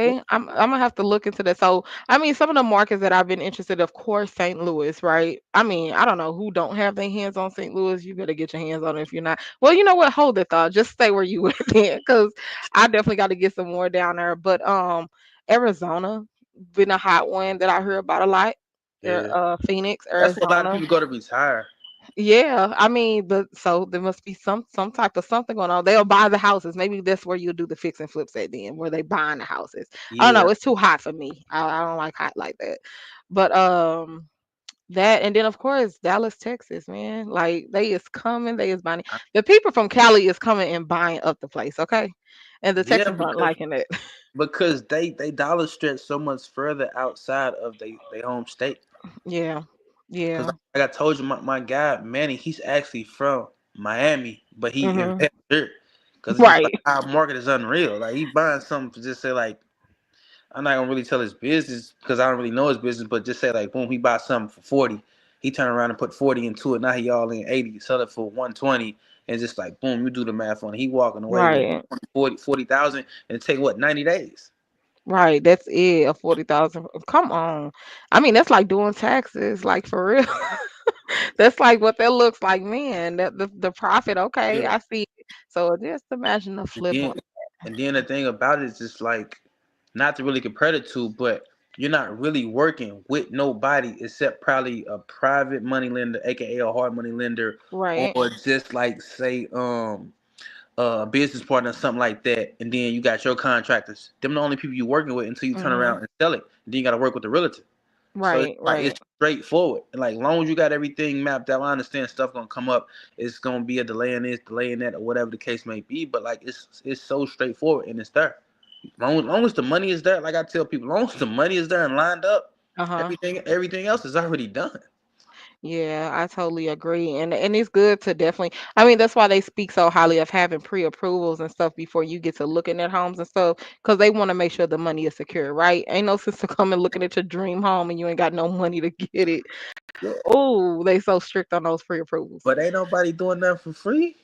Yeah, Okay. I'm gonna have to look into that. So, I mean, some of the markets that I've been interested, of course, St. Louis, right? I mean, I don't know who don't have their hands on St. Louis. You better get your hands on it if you're not. Well, you know what? Hold it thought. Just stay where you were then, because I definitely got to get some more down there. But Arizona been a hot one that I hear about a lot. yeah. Phoenix, That's where a lot of Arizona. people go to retire. Yeah, I mean, but so there must be some type of something going on. They'll buy the houses. Maybe that's where you'll do the fix and flips at then, where they buying the houses. I don't Yeah, know. It's too hot for me. I don't like hot like that. But that and then of course Dallas, Texas, man. Like they is coming. They is buying. I- The people from Cali is coming and buying up the place. Okay, and the yeah, Texans aren't because liking it. they dollar stretch so much further outside of they home state. Yeah, Cause yeah. like I told you, my guy Manny, he's actually from Miami, but he Mhm. invests here. Cause it's just like Right. our market is unreal. Like he buying something to just say like I'm not gonna really tell his business because I don't really know his business, but just say like boom, he buy something for 40. He turn around and put 40 into it. Now he all in 80, sell it for 120, and just like boom, you do the math on it. He walking away with Right. 40,000 and it take what 90 days. Right, that's it. A 40,000. Come on. I mean, that's like doing taxes, like for real. That's like what that looks like, man. That the profit, okay, Yeah. I see it. So just imagine the And flip then, on it. and then the thing about it is just like, not to really compare the two, but you're not really working with nobody except probably a private money lender, aka a hard money lender, Right. or just like say a business partner, something like that. And then you got your contractors. Them the only people you working with until you turn Hmm. around and sell it. And then you got to work with the realtor. So it's Right, like right. it's straightforward. And like long as you got everything mapped out, I understand stuff gonna come up. It's gonna be a delay in this, delay in that, or whatever the case may be. But like it's so straightforward and it's there. Long as the money is there, like I tell people, long as the money is there and lined up, Uh-huh. everything else is already done. Yeah, I totally agree. And it's good to definitely, I mean, that's why they speak so highly of having pre-approvals and stuff before you get to looking at homes and stuff, because they want to make sure the money is secure, right? Ain't no sense to come and looking at your dream home and you ain't got no money to get it. Yeah. Oh, they so strict on those pre-approvals. But ain't nobody doing nothing for free.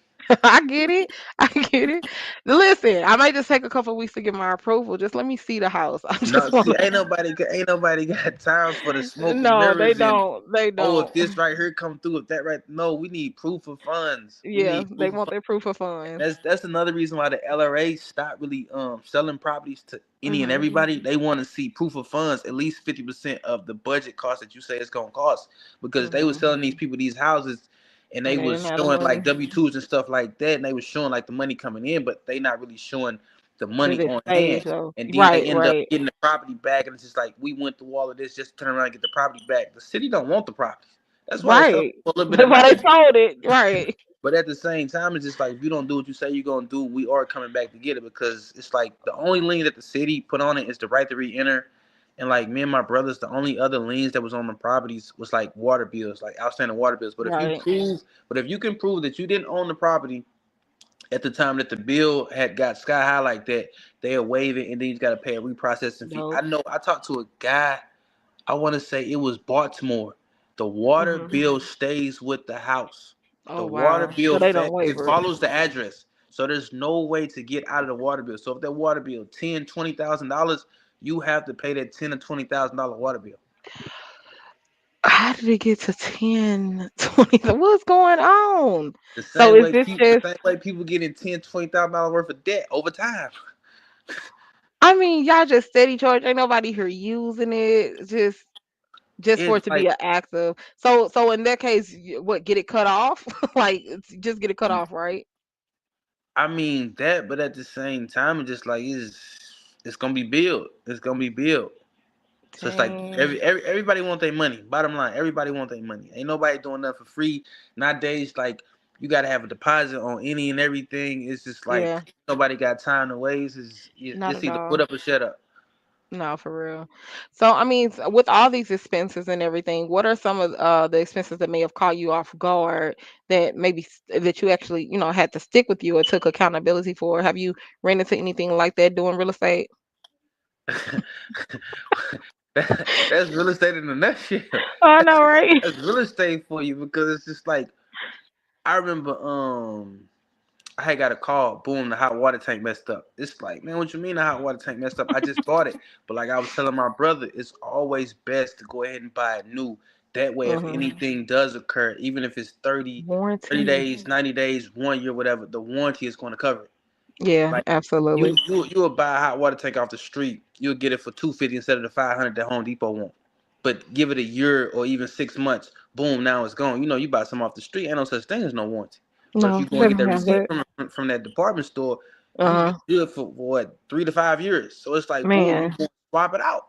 I get it. I get it. Listen, I might just take a couple weeks to get my approval. Just let me see the house. I No, just want see, to. ain't nobody got time for the smoke and No, they mirrors and don't. They oh, if don't. this right here come through, if that right, no, we need proof of funds. We Yeah, need they proof of want funds. their proof of funds. That's another reason why the LRA stopped really selling properties to any and Mhm. everybody. They want to see proof of funds, at least 50% of the budget cost that you say it's gonna cost, because they was Mhm. selling these people these houses, and they And they was didn't have the showing like money. W-2s and stuff like that, and they was showing like the money coming in, but they not really showing the That money it on stays hand, though. and then they Right, end up right, getting the property back, and it's just like we went through all of this just to turn around and get the property back. The city don't want the property. That's why they sell right. for a little bit of That's why they nothing. sold it. Right, But at the same time, it's just like if you don't do what you say you're gonna do, we are coming back to get it because it's like the only lien that the city put on it is the right to re-enter. And like me and my brothers, the only other liens that was on the properties was like water bills, like outstanding water bills. right, But if you can prove that you didn't own the property at the time that the bill had got sky high like that, they'll waive it, and then you got to pay a reprocessing fee. I dope. know. I talked to a guy. I want to say it was Baltimore. The water Hmm. bill stays with the house. The Oh water wow. So bill they don't it waiver it. follows the address. So there's no way to get out of the water bill. So if that water bill $10,000, $20,000, you have to pay that $10,000 or $20,000 water bill. How did it get to 10, 20? What's going on? The So same is way this people the just, same way people get in $10,000, $20,000 worth of debt over time. I mean, y'all just steady charge. Ain't nobody here using it. Just for It's it to be like an active. So in that case, what, get it cut off? Like just get it cut off, right? I mean that, but at the same time, it's just like it's gonna be built. It's gonna be built. So it's like Dang. everybody want their money. Bottom line, everybody want their money. Ain't nobody doing nothing for free nowadays. Like you gotta have a deposit on any and everything. It's just like Yeah, nobody got time to waste. not It's at either put all. up or shut up. No, for real. So, I mean, with all these expenses and everything, what are some of the expenses that may have caught you off guard that maybe that you actually, had to stick with you or took accountability for? Have you ran into anything like that doing real estate? That's real estate in a nutshell. I know, right? That's real estate for you because it's just like I remember I had got a call, boom, the hot water tank messed up. It's like, man, what you mean the hot water tank messed up? I just bought it. But like I was telling my brother, it's always best to go ahead and buy it new. That way, if Hmm. anything does occur, even if it's 30 Warranty. days, 90 days, 1 year, whatever, the warranty is going to cover it. Yeah, Like absolutely. you will buy a hot water tank off the street. You'll get it for 250 instead of the 500 that Home Depot want. But give it a year or even 6 months, boom, now it's gone. You buy some off the street, ain't no such thing as no warranty. But if No, you go they and get don't that have receipt that. from that department store, you Uh-huh. good for what 3 to 5 years. So it's like boom, you Man. can swap it out.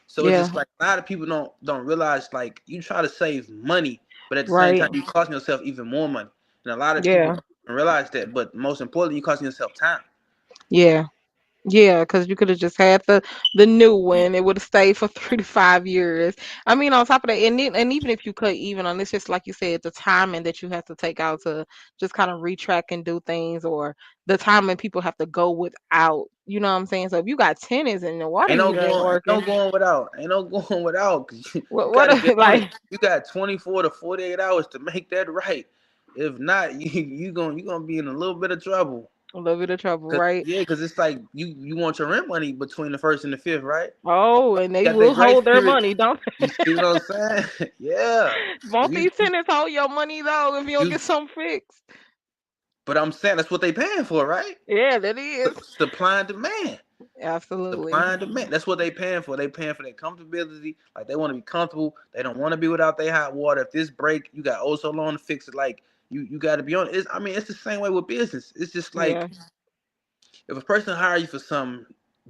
So it's Yeah, just like a lot of people don't realize like you try to save money, but at the same right. time you costing yourself even more money. And a lot of people Yeah. don't realize that. But most importantly, you costing yourself time. Yeah. Yeah, because you could have just had the new one. It would have stayed for 3 to 5 years. I mean, on top of that, and even if you cut even on this, just like you said, the timing that you have to take out to just kind of retrack and do things, or the timing people have to go without. You know what I'm saying? So if you got tenants and the water heater ain't Ain't no working, going without. Ain't no going without. 'Cause you what got to get on it. like You got 24 to 48 hours to make that right. If not, you gonna be in a little bit of trouble. a little bit of trouble, right? Cause it's like you want your rent money between the first and the fifth, right? Oh, and they Got that will grace hold their period. money, don't You see what I'm saying? Yeah. won't You, these you, tenants hold your money though if you don't you, get something fixed? but I'm saying that's what they paying for, right? Yeah, that is. Supply and demand. Absolutely. Supply and demand. That's what they paying for. They paying for their comfortability. Like they want to be comfortable. They don't want to be without their hot water. If this break, you got oh so long to fix it. Like you got to be on. I mean, it's the same way with business. It's just like Yeah, if a person hire you for something,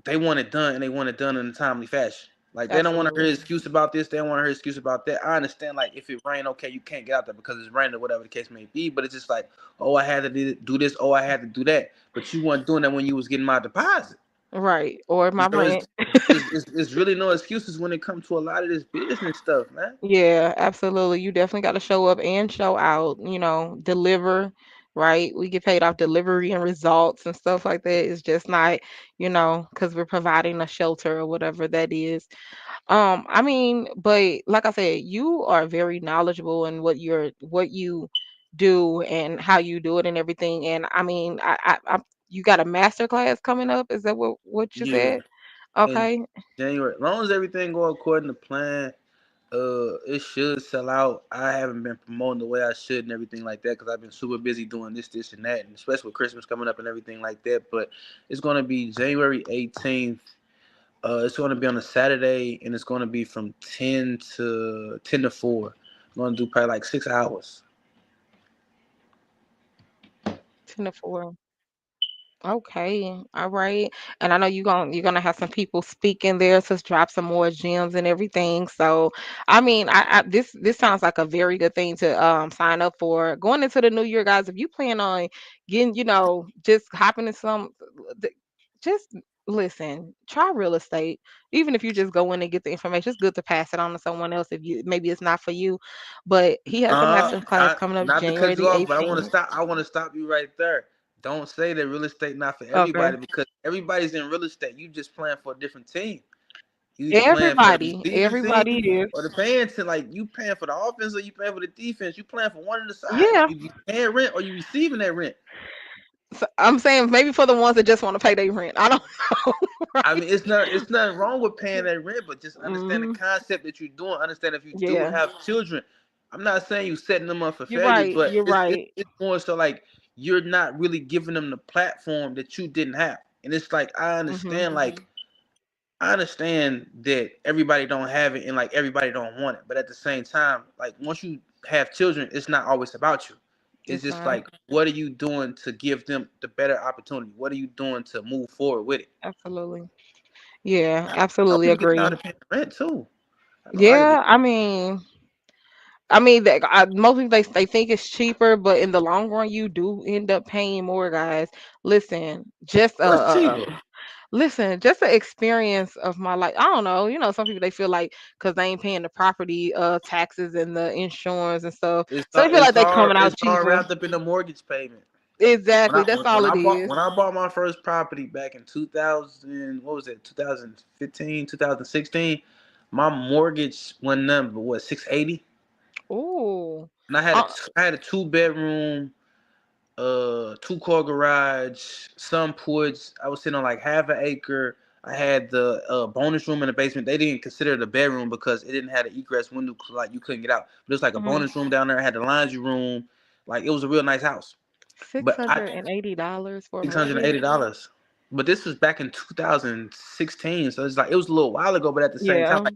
they want it done and they want it done in a timely fashion. Like they don't want to hear absolutely. an excuse about this. They don't want to hear an excuse about that. I understand. Like if it rain, okay, you can't get out there because it's raining or whatever the case may be. But it's just like, oh, I had to do this. Oh, I had to do that. But you weren't doing that when you was getting my deposit. Right. Or my So rent. it's really no excuses when it comes to a lot of this business stuff, man. Yeah, absolutely. You definitely got to show up and show out, deliver, right? We get paid off delivery and results and stuff like that. It's just not, because we're providing a shelter or whatever that is. I mean, but like I said, you are very knowledgeable in what you do and how you do it and everything. And I mean, you got a master class coming up. Is that what you Yeah. said? In Okay. January, as long as everything go according to plan, it should sell out. I haven't been promoting the way I should and everything like that because I've been super busy doing this, and that, and especially with Christmas coming up and everything like that. But it's gonna be January 18th. It's gonna be on a Saturday, and it's gonna be from 10 to 4. I'm gonna do probably like 6 hours. 10 to 4. Okay, all right. And I know you're gonna have some people speaking there to drop some more gems and everything. So, I mean, this sounds like a very good thing to sign up for going into the new year, guys. If you plan on getting, just hopping in th- just listen, try real estate. Even if you just go in and get the information, it's good to pass it on to someone else if you maybe it's not for you. But he has a master class coming up Not to January cut you the off, but I want to 18th. stop. I want to stop you right there. Don't say that real estate not for Okay. everybody because everybody's in real estate. You just playing for a different team. You either playing for the receiving Everybody team is. or the paying team. Like you paying for the offense or you paying for the defense. You playing for one of the sides. Yeah. You be paying rent or you receiving that rent. So I'm saying maybe for the ones that just want to pay their rent. I don't know, I right? mean, it's nothing wrong with paying that rent, but just understand the Hmm. concept that you're doing. Understand if you do Yeah, have children. I'm not saying you setting them up for you're failure, right. but You're right. it's more so like you're not really giving them the platform that you didn't have. And it's like Hmm. I understand that everybody don't have it and like everybody don't want it, but at the same time, like once you have children, it's not always about you. It's It's just not. like what are you doing to give them the better opportunity? What are you doing to move forward with it? Absolutely. Yeah, Some absolutely people get tired agree. of paying rent too. I know I did. Yeah, I mean that most people they think it's cheaper, but in the long run, you do end up paying more, guys. Listen, just What's cheaper? listen, just the experience of my life. I don't know. Some people they feel like because they ain't paying the property taxes and the insurance and stuff, so they feel like they coming out It's all cheaper. wrapped up in the mortgage payment. Exactly, that's all it is. When I bought my first property back in 2000, what was it? 2015, 2016. My mortgage went number what 680, Ooh. and Uh, I had a two bedroom, two car garage, some porch. I was sitting on like half an acre. I had the bonus room in the basement. They didn't consider it a bedroom because it didn't have an egress window, like you couldn't get out. But it was like a mhm. bonus room down there. I had the laundry room. Like it was a real nice house. six But I hundred and eighty dollars for a mortgage. $680. But this was back in 2016, so it's like it was a little while ago. But at the same time, Yeah. like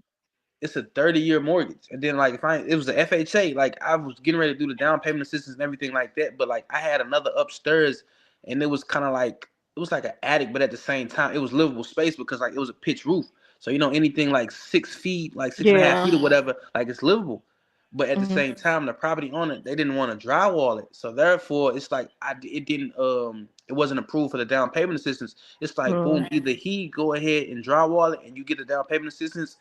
it's a 30-year mortgage, and then like if it was a FHA, like I was getting ready to do the down payment assistance and everything like that. But like I had another upstairs, and it was kind of like it was like an attic, but at the same time it was livable space because like it was a pitch roof. So anything like 6 feet, like 6.5 feet Yeah. or whatever, like it's livable. But at the Mhm. same time, the property owner they didn't want to drywall it, so therefore it's like it didn't it wasn't approved for the down payment assistance. It's like Mm. boom, either he go ahead and drywall it and you get the down payment assistance,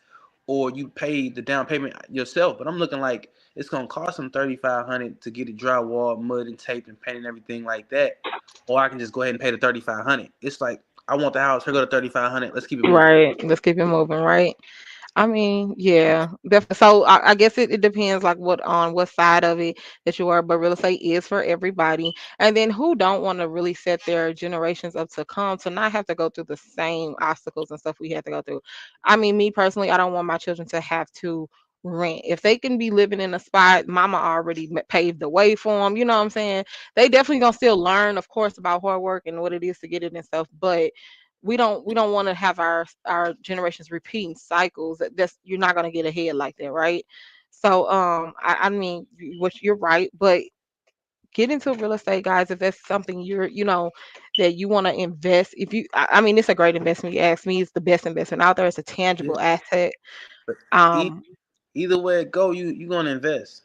or you pay the down payment yourself. But I'm looking like it's gonna cost them 3,500 to get it drywall, mud and tape and paint and everything like that, or I can just go ahead and pay the 3,500. It's like I want the house. Here go to 3,500. Let's keep it moving. Right. Let's keep it moving, right? I mean, yeah, definitely. So I guess it depends like what side of it that you are, but real estate is for everybody. And then who don't want to really set their generations up to come to not have to go through the same obstacles and stuff we had to go through. I mean, me personally, I don't want my children to have to rent. If they can be living in a spot, mama already paved the way for them, you know what I'm saying? They definitely gonna still learn, of course, about hard work and what it is to get it and stuff, but we don't want to have our generations repeating cycles. That's you're not going to get ahead like that, right? So I mean what you're right, but get into real estate, guys, if that's something that you want to invest. If you I mean it's a great investment. You ask me, it's the best investment out there. It's a Yeah. tangible asset. But e- um either way it go, you gonna invest.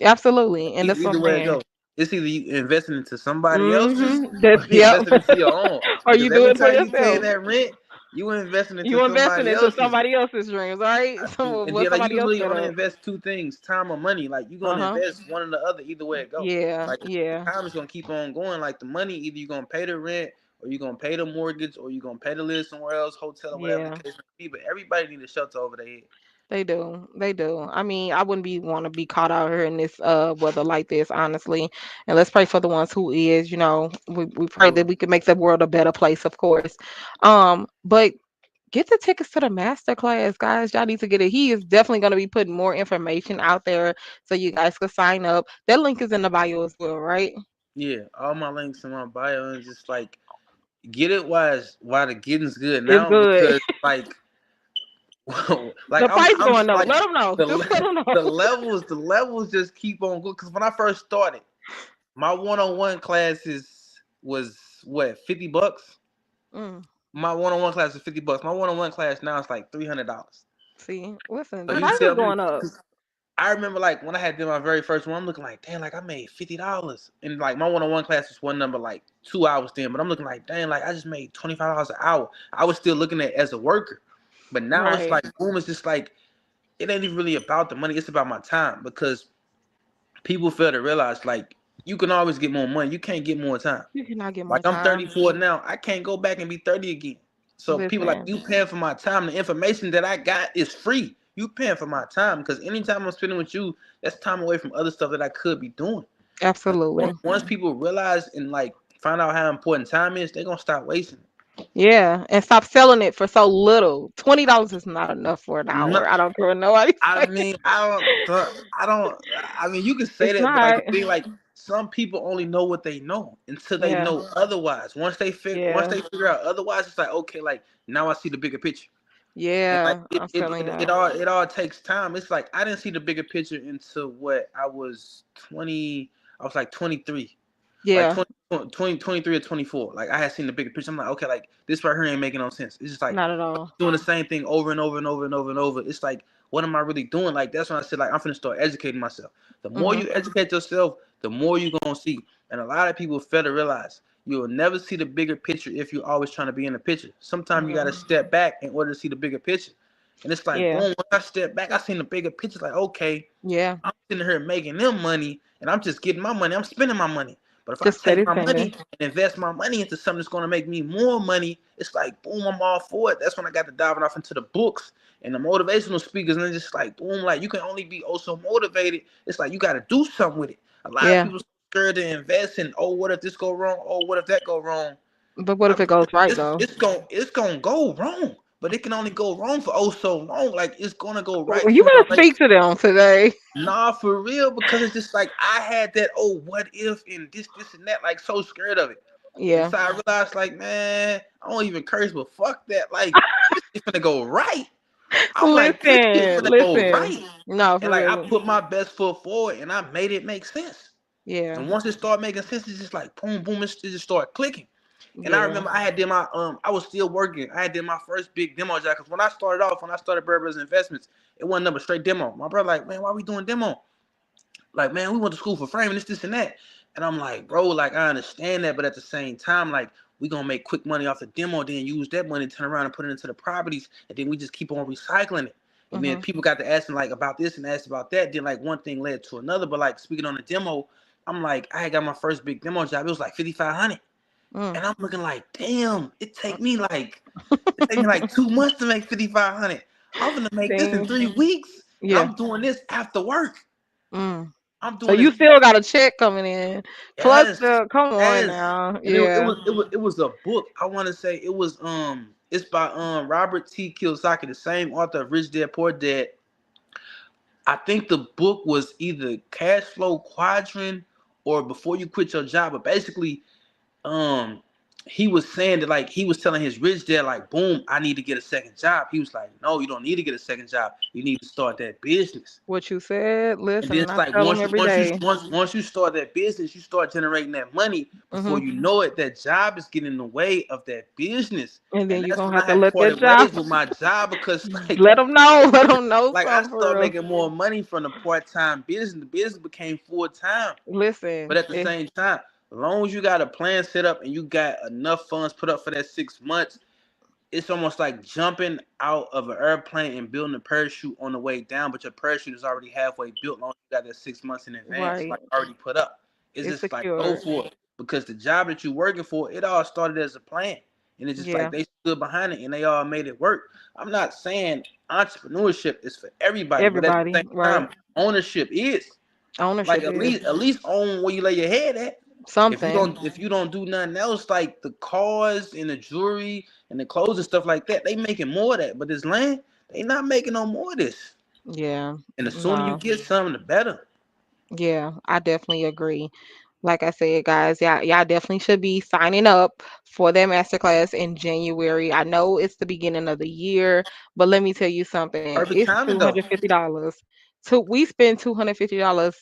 Absolutely, and that's what Either I'm way it saying. goes, it's either you investing into somebody else's That's or you yep. investing into your own. Or Because you do every it for time you paying yourself. that rent, you investing into You investing somebody into else's. somebody else's dreams, right? And, Some and what then like you somebody can else really set only up. invest two things: time or money. Like you gonna Uh-huh. invest one or the other, either way it go. Yeah, Like the yeah, time is gonna keep on going. Like the money, either you gonna pay the rent, or you gonna pay the mortgage, or you gonna pay to live somewhere else, hotel or whatever the yeah. case may be. But everybody need a shelter over their head. They do. They do. I mean, I wouldn't be want to be caught out here in this weather like this, honestly. And let's pray for the ones who is, we pray that So, we can make the world a better place, of course. But get the tickets to the master class, guys. Y'all need to get it. He is definitely going to be putting more information out there so you guys can sign up. That link is in the bio as well, right? yeah, all my links in my bio and just like get it while the getting's good It's now good. because like like The price I'm going up. like Let them know. Just let them know. the levels just keep on going because when I first started my one-on-one classes was what, $50. Mm. My one-on-one class is $50. My one-on-one class now is like $300. See, listen, So the you price is tell me, going up. 'cause I remember like when I had did my very first one, I'm looking like, dang, like I made $50, and like my one-on-one class was one number like 2 hours then, but I'm looking like, dang, like I just made $25 an hour. I was still looking at it as a worker, but now it's Right. like, boom, it's just like it ain't even really about the money. It's about my time because people fail to realize like you can always get more money. You can't get more time. You cannot get Like more I'm time. 34 now. I can't go back and be 30 again. So people like Listen. you paying for my time. The information that I got is free. You paying for my time because anytime I'm spending with you, that's time away from other stuff that I could be doing. And Absolutely. once people realize and like find out how important time is, they're gonna stop wasting it. Yeah, and stop selling it for so little. $20 is not enough for an No, hour. I don't care what nobody I say. mean, I don't. I mean, you can say It's that, but like not. the thing, like some people only know what they know until they Yeah. know otherwise. Once Yeah. they figure out otherwise, it's like okay, like now I see the bigger picture. And like Yeah. I'm telling you. it all takes time. It's like I didn't see the bigger picture until what I was 20. I was like 23, like Yeah. 23 or 24. Like I had seen the bigger picture. I'm like, okay, like this right here ain't making no sense. It's just like Not at all. doing the same thing over and over and over and over and over. It's like, what am I really doing? Like that's when I said like I'm finna start educating myself. The more Mhm. you educate yourself, the more you gonna see. And a lot of people fail to realize you will never see the bigger picture if you're always trying to be in the picture. Sometimes you gotta Yeah. step back in order to see the bigger picture. And it's like, boom, Yeah. when I step back, I seen the bigger picture. Like, okay, Yeah. I'm sitting here making them money and I'm just getting my money. I'm spending my money. But if I Just take steady my spending. money and invest my money into something that's going to make me more money, it's like, boom, I'm all for it. That's when I got to diving off into the books and the motivational speakers. And it's just like, boom, like you can only be oh so motivated. It's like you got to do something with it. A lot of Yeah. people scared to invest in, oh, what if this go wrong? Oh, what if that go wrong? But what I if it mean, goes right though? it's gonna go wrong, but it can only go wrong for oh so long. Like it's gonna go right Well, you sooner or better later. speak to them today. Nah, for real, because it's just like I had that, oh, what if and this and that, like so scared of it. And Yeah. so I realized, like, man, I don't even curse, but fuck that. Like, this shit finna go right. I'm like, this shit Listen. finna go Listen. right. No, And for like I real. put my best foot forward and I made it make sense. Yeah. And once it started making sense, it's just like boom, boom, it just started clicking. And I Yeah. remember I had did my I was still working. I had did my first big demo job because when I started off, when I started Bird Brothers Investments, it wasn't number straight demo. My brother like, man, why we doing demo? Like, man, we went to school for framing this, and that. And I'm like, bro, like I understand that, but at the same time, like we gonna make quick money off the demo, then use that money, turn around and put it into the properties, and then we just keep on recycling it. And then Mhm. people got to asking like about this and asked about that. Then like one thing led to another. But like speaking on the demo, I'm like, I got my first big demo job. It was like 5,500, Mm. and I'm looking like, damn, it take me like 2 months to make 5,500. I'm gonna make this in Dang. 3 weeks, and Yeah. I'm doing this after work. Mm. I'm So doing you this. still got a check coming in. Plus Yes, the come on yes. now. And Yeah. it was a book. I want to say it was it's by Robert T. Kiyosaki, the same author of Rich Dad Poor Dad. I think the book was either Cash Flow Quadrant or Before You Quit Your Job, but basically um he was saying that like he was telling his rich dad like boom, I need to get a second job. He was like, no, you don't need to get a second job, you need to start that business. What you said, And then listen, it's I like tell them every day. once you start that business, you start generating that money. Before Mhm. you know it, that job is getting in the way of that business. And then And you're that's gonna when I have to had let that parted job. ways with my job because Let them know. Let them know like I something started for real. making more money from the part-time business. The business became full-time. But Listen, at the same time, as long as you got a plan set up and you got enough funds put up for that 6 months, it's almost like jumping out of an airplane and building a parachute on the way down, but your parachute is already halfway built. Long as you got that 6 months in advance, right. like already put up. It's It's just like go secured. for it because the job that you're working for, it all started as a plan, and it's just like Yeah. they stood behind it and they all made it work. I'm not saying entrepreneurship is for everybody, but at the Everybody, same right. time, ownership is. Like Ownership is at least own where you lay your head at. something. If you don't do nothing else, like the cars and the jewelry and the clothes and stuff like that, they making more of that. But this land, they not making no more of this. Yeah. And the sooner you No. get something, the better. Yeah, I definitely agree. Like I said, guys, y'all definitely should be signing up for that masterclass in January. I know it's the beginning of the year, but let me tell you something. Perfect It's timing though. $250. We spend $250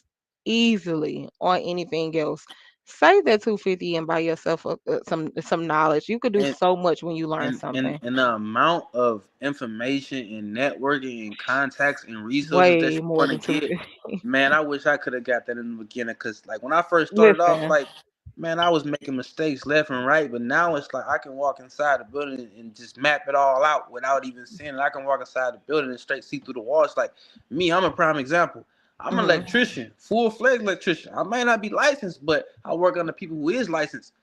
easily on anything else. Save that 250 and buy yourself some knowledge. You could do And so much when you learn and something. and the amount of information and networking and contacts and resources that Way you're more gonna than get, 250. man, I wish I could have got that in the beginning. Cause like when I first started off, Listen. like, man, I was making mistakes left and right. But now it's like I can walk inside the building and just map it all out without even seeing it. I can walk inside the building and straight see through the walls. Like me, I'm a prime example. I'm an Mhm. electrician, full fledged electrician. I may not be licensed, but I work under people who is licensed.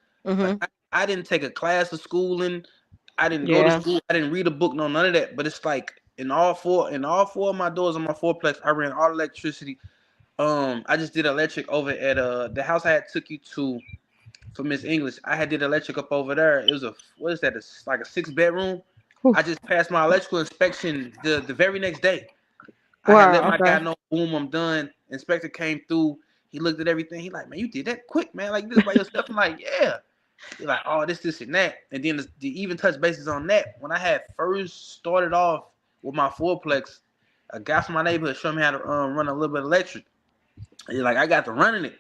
Like Mhm. I didn't take a class of schooling. I didn't go to Yeah. school. I didn't read a book. No, none of that. But it's like in all four of my doors on my fourplex, I ran all electricity. I just did electric over at the house I had took you to for Miss English. I had did electric up over there. It was a what is that? It's like a 6 bedroom. I Oof. just passed my electrical inspection the very next day. I had let Wow. my guy Okay. know, boom, I'm done. Inspector came through. He looked at everything. He like, man, you did that quick, man. Like you did this by yourself. I'm like, yeah. You're like, oh, this, and that. And then the even touch bases on that. When I had first started off with my fourplex, a guy from my neighborhood showed me how to run a little bit of electric. And like, I got to running it.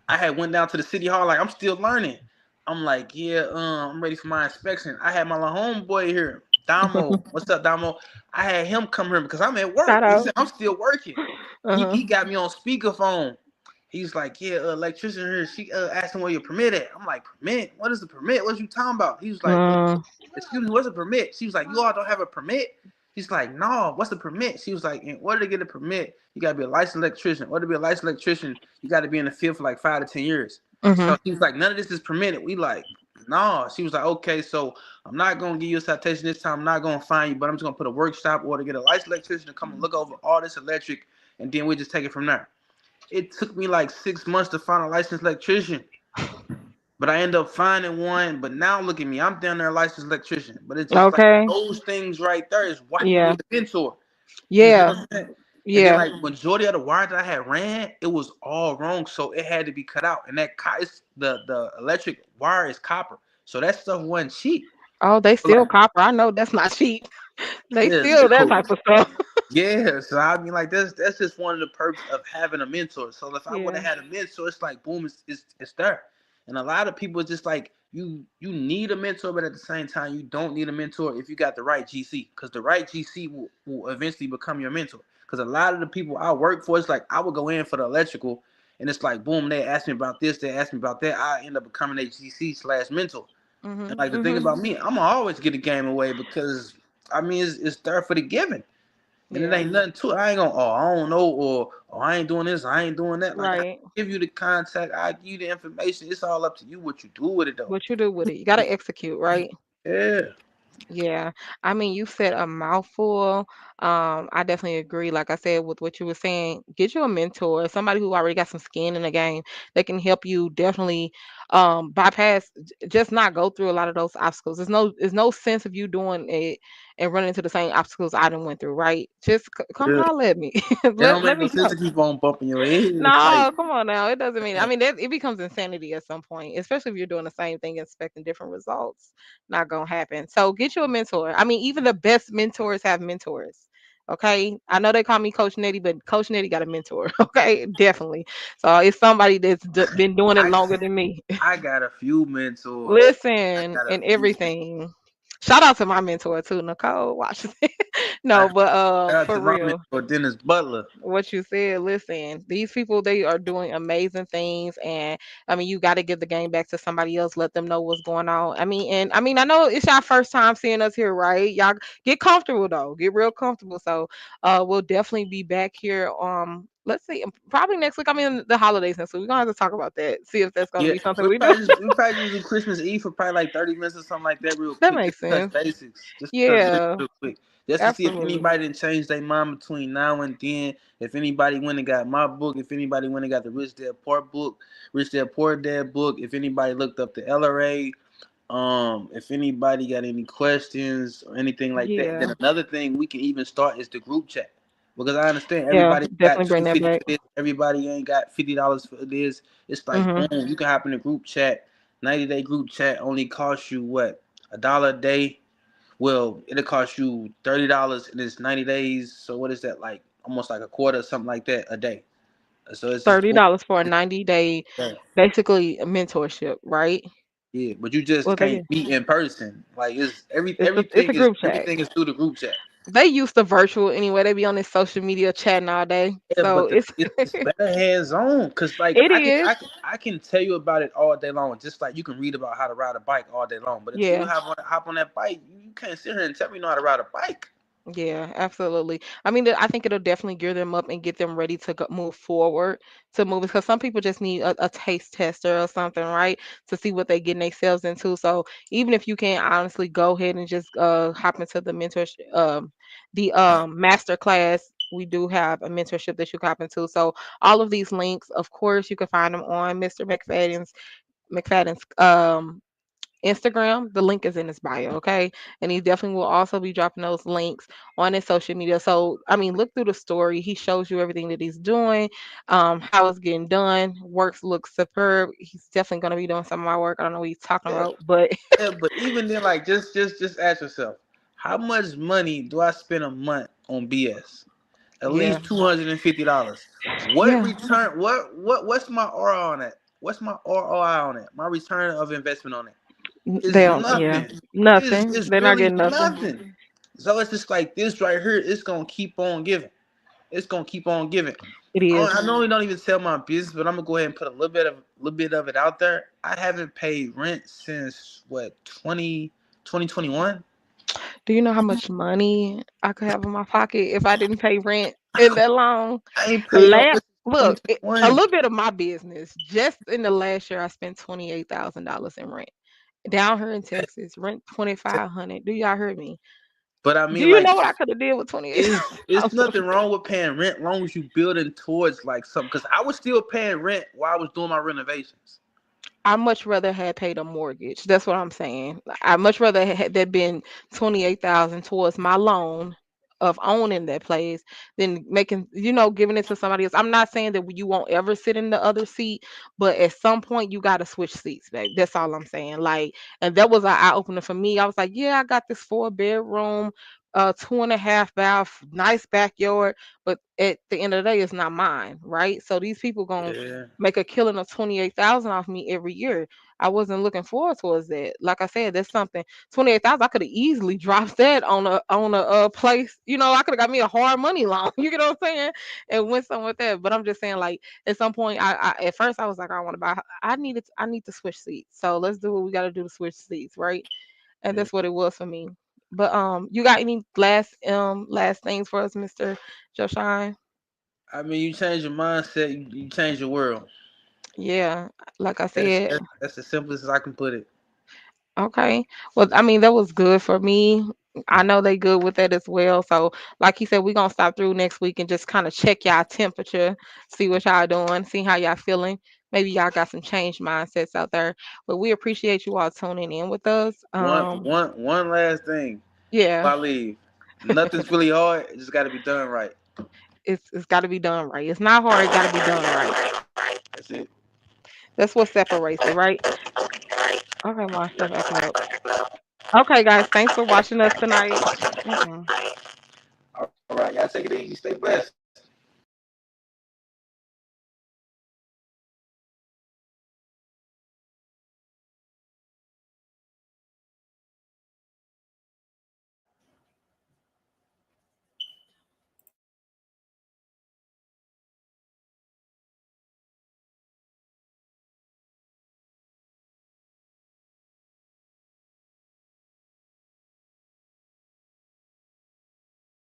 I had went down to the city hall, like, I'm still learning. I'm like, yeah, I'm ready for my inspection. I had my little homeboy here, Damo. What's up, Damo? I had him come here because I'm at Shout work. He out. said, I'm still working. He, Uh-huh. he got me on speakerphone. He's like, yeah, electrician here. She asked him where your permit at. I'm like, permit? What is the permit? What you talking about? He was like, Mm, excuse me, what's a permit? She was like, you all don't have a permit? He's like, no, what's the permit? She was like, in order to get a permit, you gotta be a licensed electrician. In order to be a licensed electrician, you gotta be in the field for like 5 to 10 years. mhm. So he was like, none of this is permitted. We like, no. She was like, okay, so I'm not gonna give you a citation this time. I'm not gonna fine you, but I'm just gonna put a workshop or to get a licensed electrician to come and look over all this electric, and then we just take it from there. It took me like 6 months to find a licensed electrician. But I end up finding one. But now look at me. I'm down there licensed electrician. But it's just like Okay. those things right there is why you Yeah. need a mentor. You see Yeah. what I'm saying? And then Yeah. like majority of the wire that I had ran, it was all wrong. So it had to be cut out. And that it's, the electric wire is copper. So that stuff wasn't cheap. Oh, they So still like, copper. I know that's not cheap. They yeah, still that so type of stuff. yeah, so I mean, like that's just one of the perks of having a mentor. So if I would Yeah. have had a mentor, it's like boom, it's there. And a lot of people it's just like you need a mentor, but at the same time you don't need a mentor if you got the right GC, because the right GC will eventually become your mentor. Because a lot of the people I work for, it's like I would go in for the electrical, and it's like boom, they ask me about this, they ask me about that. I end up becoming a GC/mentor. And Mhm. like the thing Mhm. about me, I'm gonna always get a game away because I mean it's there for the giving. And it Yeah. ain't nothing to it. I ain't gonna, oh, I don't know, or oh, I ain't doing this, I ain't doing that. Like I Right. give you the contact, I give you the information. It's all up to you what you do with it though. What you do with it? You gotta execute, right? Yeah. Yeah, I mean, you said a mouthful. I definitely agree. Like I said, with what you were saying, get you a mentor, somebody who already got some skin in the game that can help you definitely bypass, just not go through a lot of those obstacles. There's no sense of you doing it and running into the same obstacles I done went through, right? Just come Yeah. holler at me. It let don't let make no me sense know. to keep on bumping your head. It's like, No, come on now. It doesn't mean. I mean, it becomes insanity at some point, especially if you're doing the same thing, expecting different results. Not gonna happen. So get you a mentor. I mean, even the best mentors have mentors. Okay, I know they call me Coach Nettie, but Coach Nettie got a mentor. Okay, definitely. So it's somebody that's been doing it I longer than me. I got a few mentors. I Listen, got a and few. everything. Shout out to my mentor too, Nicole Washington. I No, but shout out for to my real, mentor, Dennis Butler. what you said, listen, these people, they are doing amazing things. And I mean, you got to give the game back to somebody else, let them know what's going on. I mean, and I mean, I know it's y'all first time seeing us here, right? Y'all get comfortable though, get real comfortable. So we'll definitely be back here. Let's see, probably next week. I mean, the holidays next week, we're gonna have to talk about that, see if that's gonna Yeah, be something we we do. probably just we probably just do Christmas Eve for probably like 30 minutes or something like that, real That quick, just makes to touch sense. basics, just to touch basics Yeah, real quick, just to see if absolutely. anybody didn't change their mind between now and then. If anybody went and got my book, if anybody went and got the Rich Dad Poor book, Rich Dad Poor Dad book, if anybody looked up the LRA, if anybody got any questions or anything like that. And Yeah, then another thing we can even start is the group chat. Because I understand yeah, everybody got definitely bring that 250 back. for this, everybody ain't got $50 for this. It's like Hmm. boom, you can hop in the group chat. 90-day group chat only costs you what? $1 a day. Well, it'll cost you $30 and it's 90 days. So what is that like? Almost like a quarter, something like that a day. So it's just $30 for a 90-day, yeah, basically a mentorship, right? yeah. But you just Well, they can't get meet in person. Like it's a group chat. everything is through the group chat. They used to virtual anyway. They be on this social media chatting all day. Yeah, So but it's it's better hands on because like it is. I can tell you about it all day long, just like you can read about how to ride a bike all day long. But until you Yeah. hop on that bike, you can't sit here and tell me you know how to ride a bike. Yeah, absolutely. I mean, I think it'll definitely gear them up and get them ready to move forward to move because some people just need a taste tester or something, right? To see what they're getting themselves into. So even if you can honestly go ahead and just hop into the mentorship, the master class. We do have a mentorship that you can hop into. So all of these links, of course, you can find them on Mr. McFadden's Instagram. The link is in his bio, okay? And he definitely will also be dropping those links on his social media. So, I mean, look through the story. He shows you everything that he's doing, how it's getting done. Works looks superb. He's definitely going to be doing some of my work. I don't know what he's talking Yeah, about, but yeah. But even then, like just ask yourself, how much money do I spend a month on BS? At yeah, least $250. What yeah, return? What's my ROI on that? What's my ROI on it? My return of investment on it is they don't, yeah, nothing. nothing. It's They're not really getting nothing. nothing. So it's just like this right here. It's gonna keep on giving. It's gonna keep on giving. It is. I normally don't even tell my business, but I'm gonna go ahead and put a little bit of it out there. I haven't paid rent since what 2021. Do you know how much money I could have in my pocket if I didn't pay rent in that long? I ain't paid no rent since Look, a 2021. little bit of my business. Just in the last year, I spent $28,000 in rent down here in Texas. Rent 2,500. Do y'all hear me? But I Do mean, you like, know what I could have did with 28 it's thousand? nothing wrong with paying rent, long as you building towards like something. Because I was still paying rent while I was doing my renovations. I much rather had paid a mortgage. That's what I'm saying. I much rather had that been 28,000 towards my loan of owning that place than making, giving it to somebody else. I'm not saying that you won't ever sit in the other seat, but at some point you got to switch seats, babe. That's all I'm saying. Like, and that was an eye opener for me. I was like, yeah, I got this 4 bedroom, 2.5 bath, nice backyard, but at the end of the day, it's not mine, right? So these people gonna Yeah. make a killing of 28,000 off me every year. I wasn't looking forward towards that. Like I said, that's something 28,000. I could have easily dropped that on a place. I could have got me a hard money loan. You get what I'm saying? And went somewhere with that. But I'm just saying, like at some point, I at first I was like, I want to buy. I need to switch seats. So let's do what we got to do to switch seats, right? And Yeah. that's what it was for me. But you got any last things for us, Mister Joshawn? I mean, you change your mindset, you change your world. Yeah, like I said. That's the simplest as I can put it. Okay. Well, I mean, that was good for me. I know they good with that as well. So, like he said, we're gonna stop through next week and just kind of check y'all temperature, see what y'all doing, see how y'all feeling. Maybe y'all got some changed mindsets out there. But we appreciate you all tuning in with us. One last thing Yeah, before I leave. Nothing's really hard. It just got to be done right. it's got to be done right. It's not hard. It got to be done right. That's it. That's what separates it, right? Okay, my stuff acting up. Okay, guys, thanks for watching us tonight. Mm-mm. All right, y'all take it easy. Stay blessed.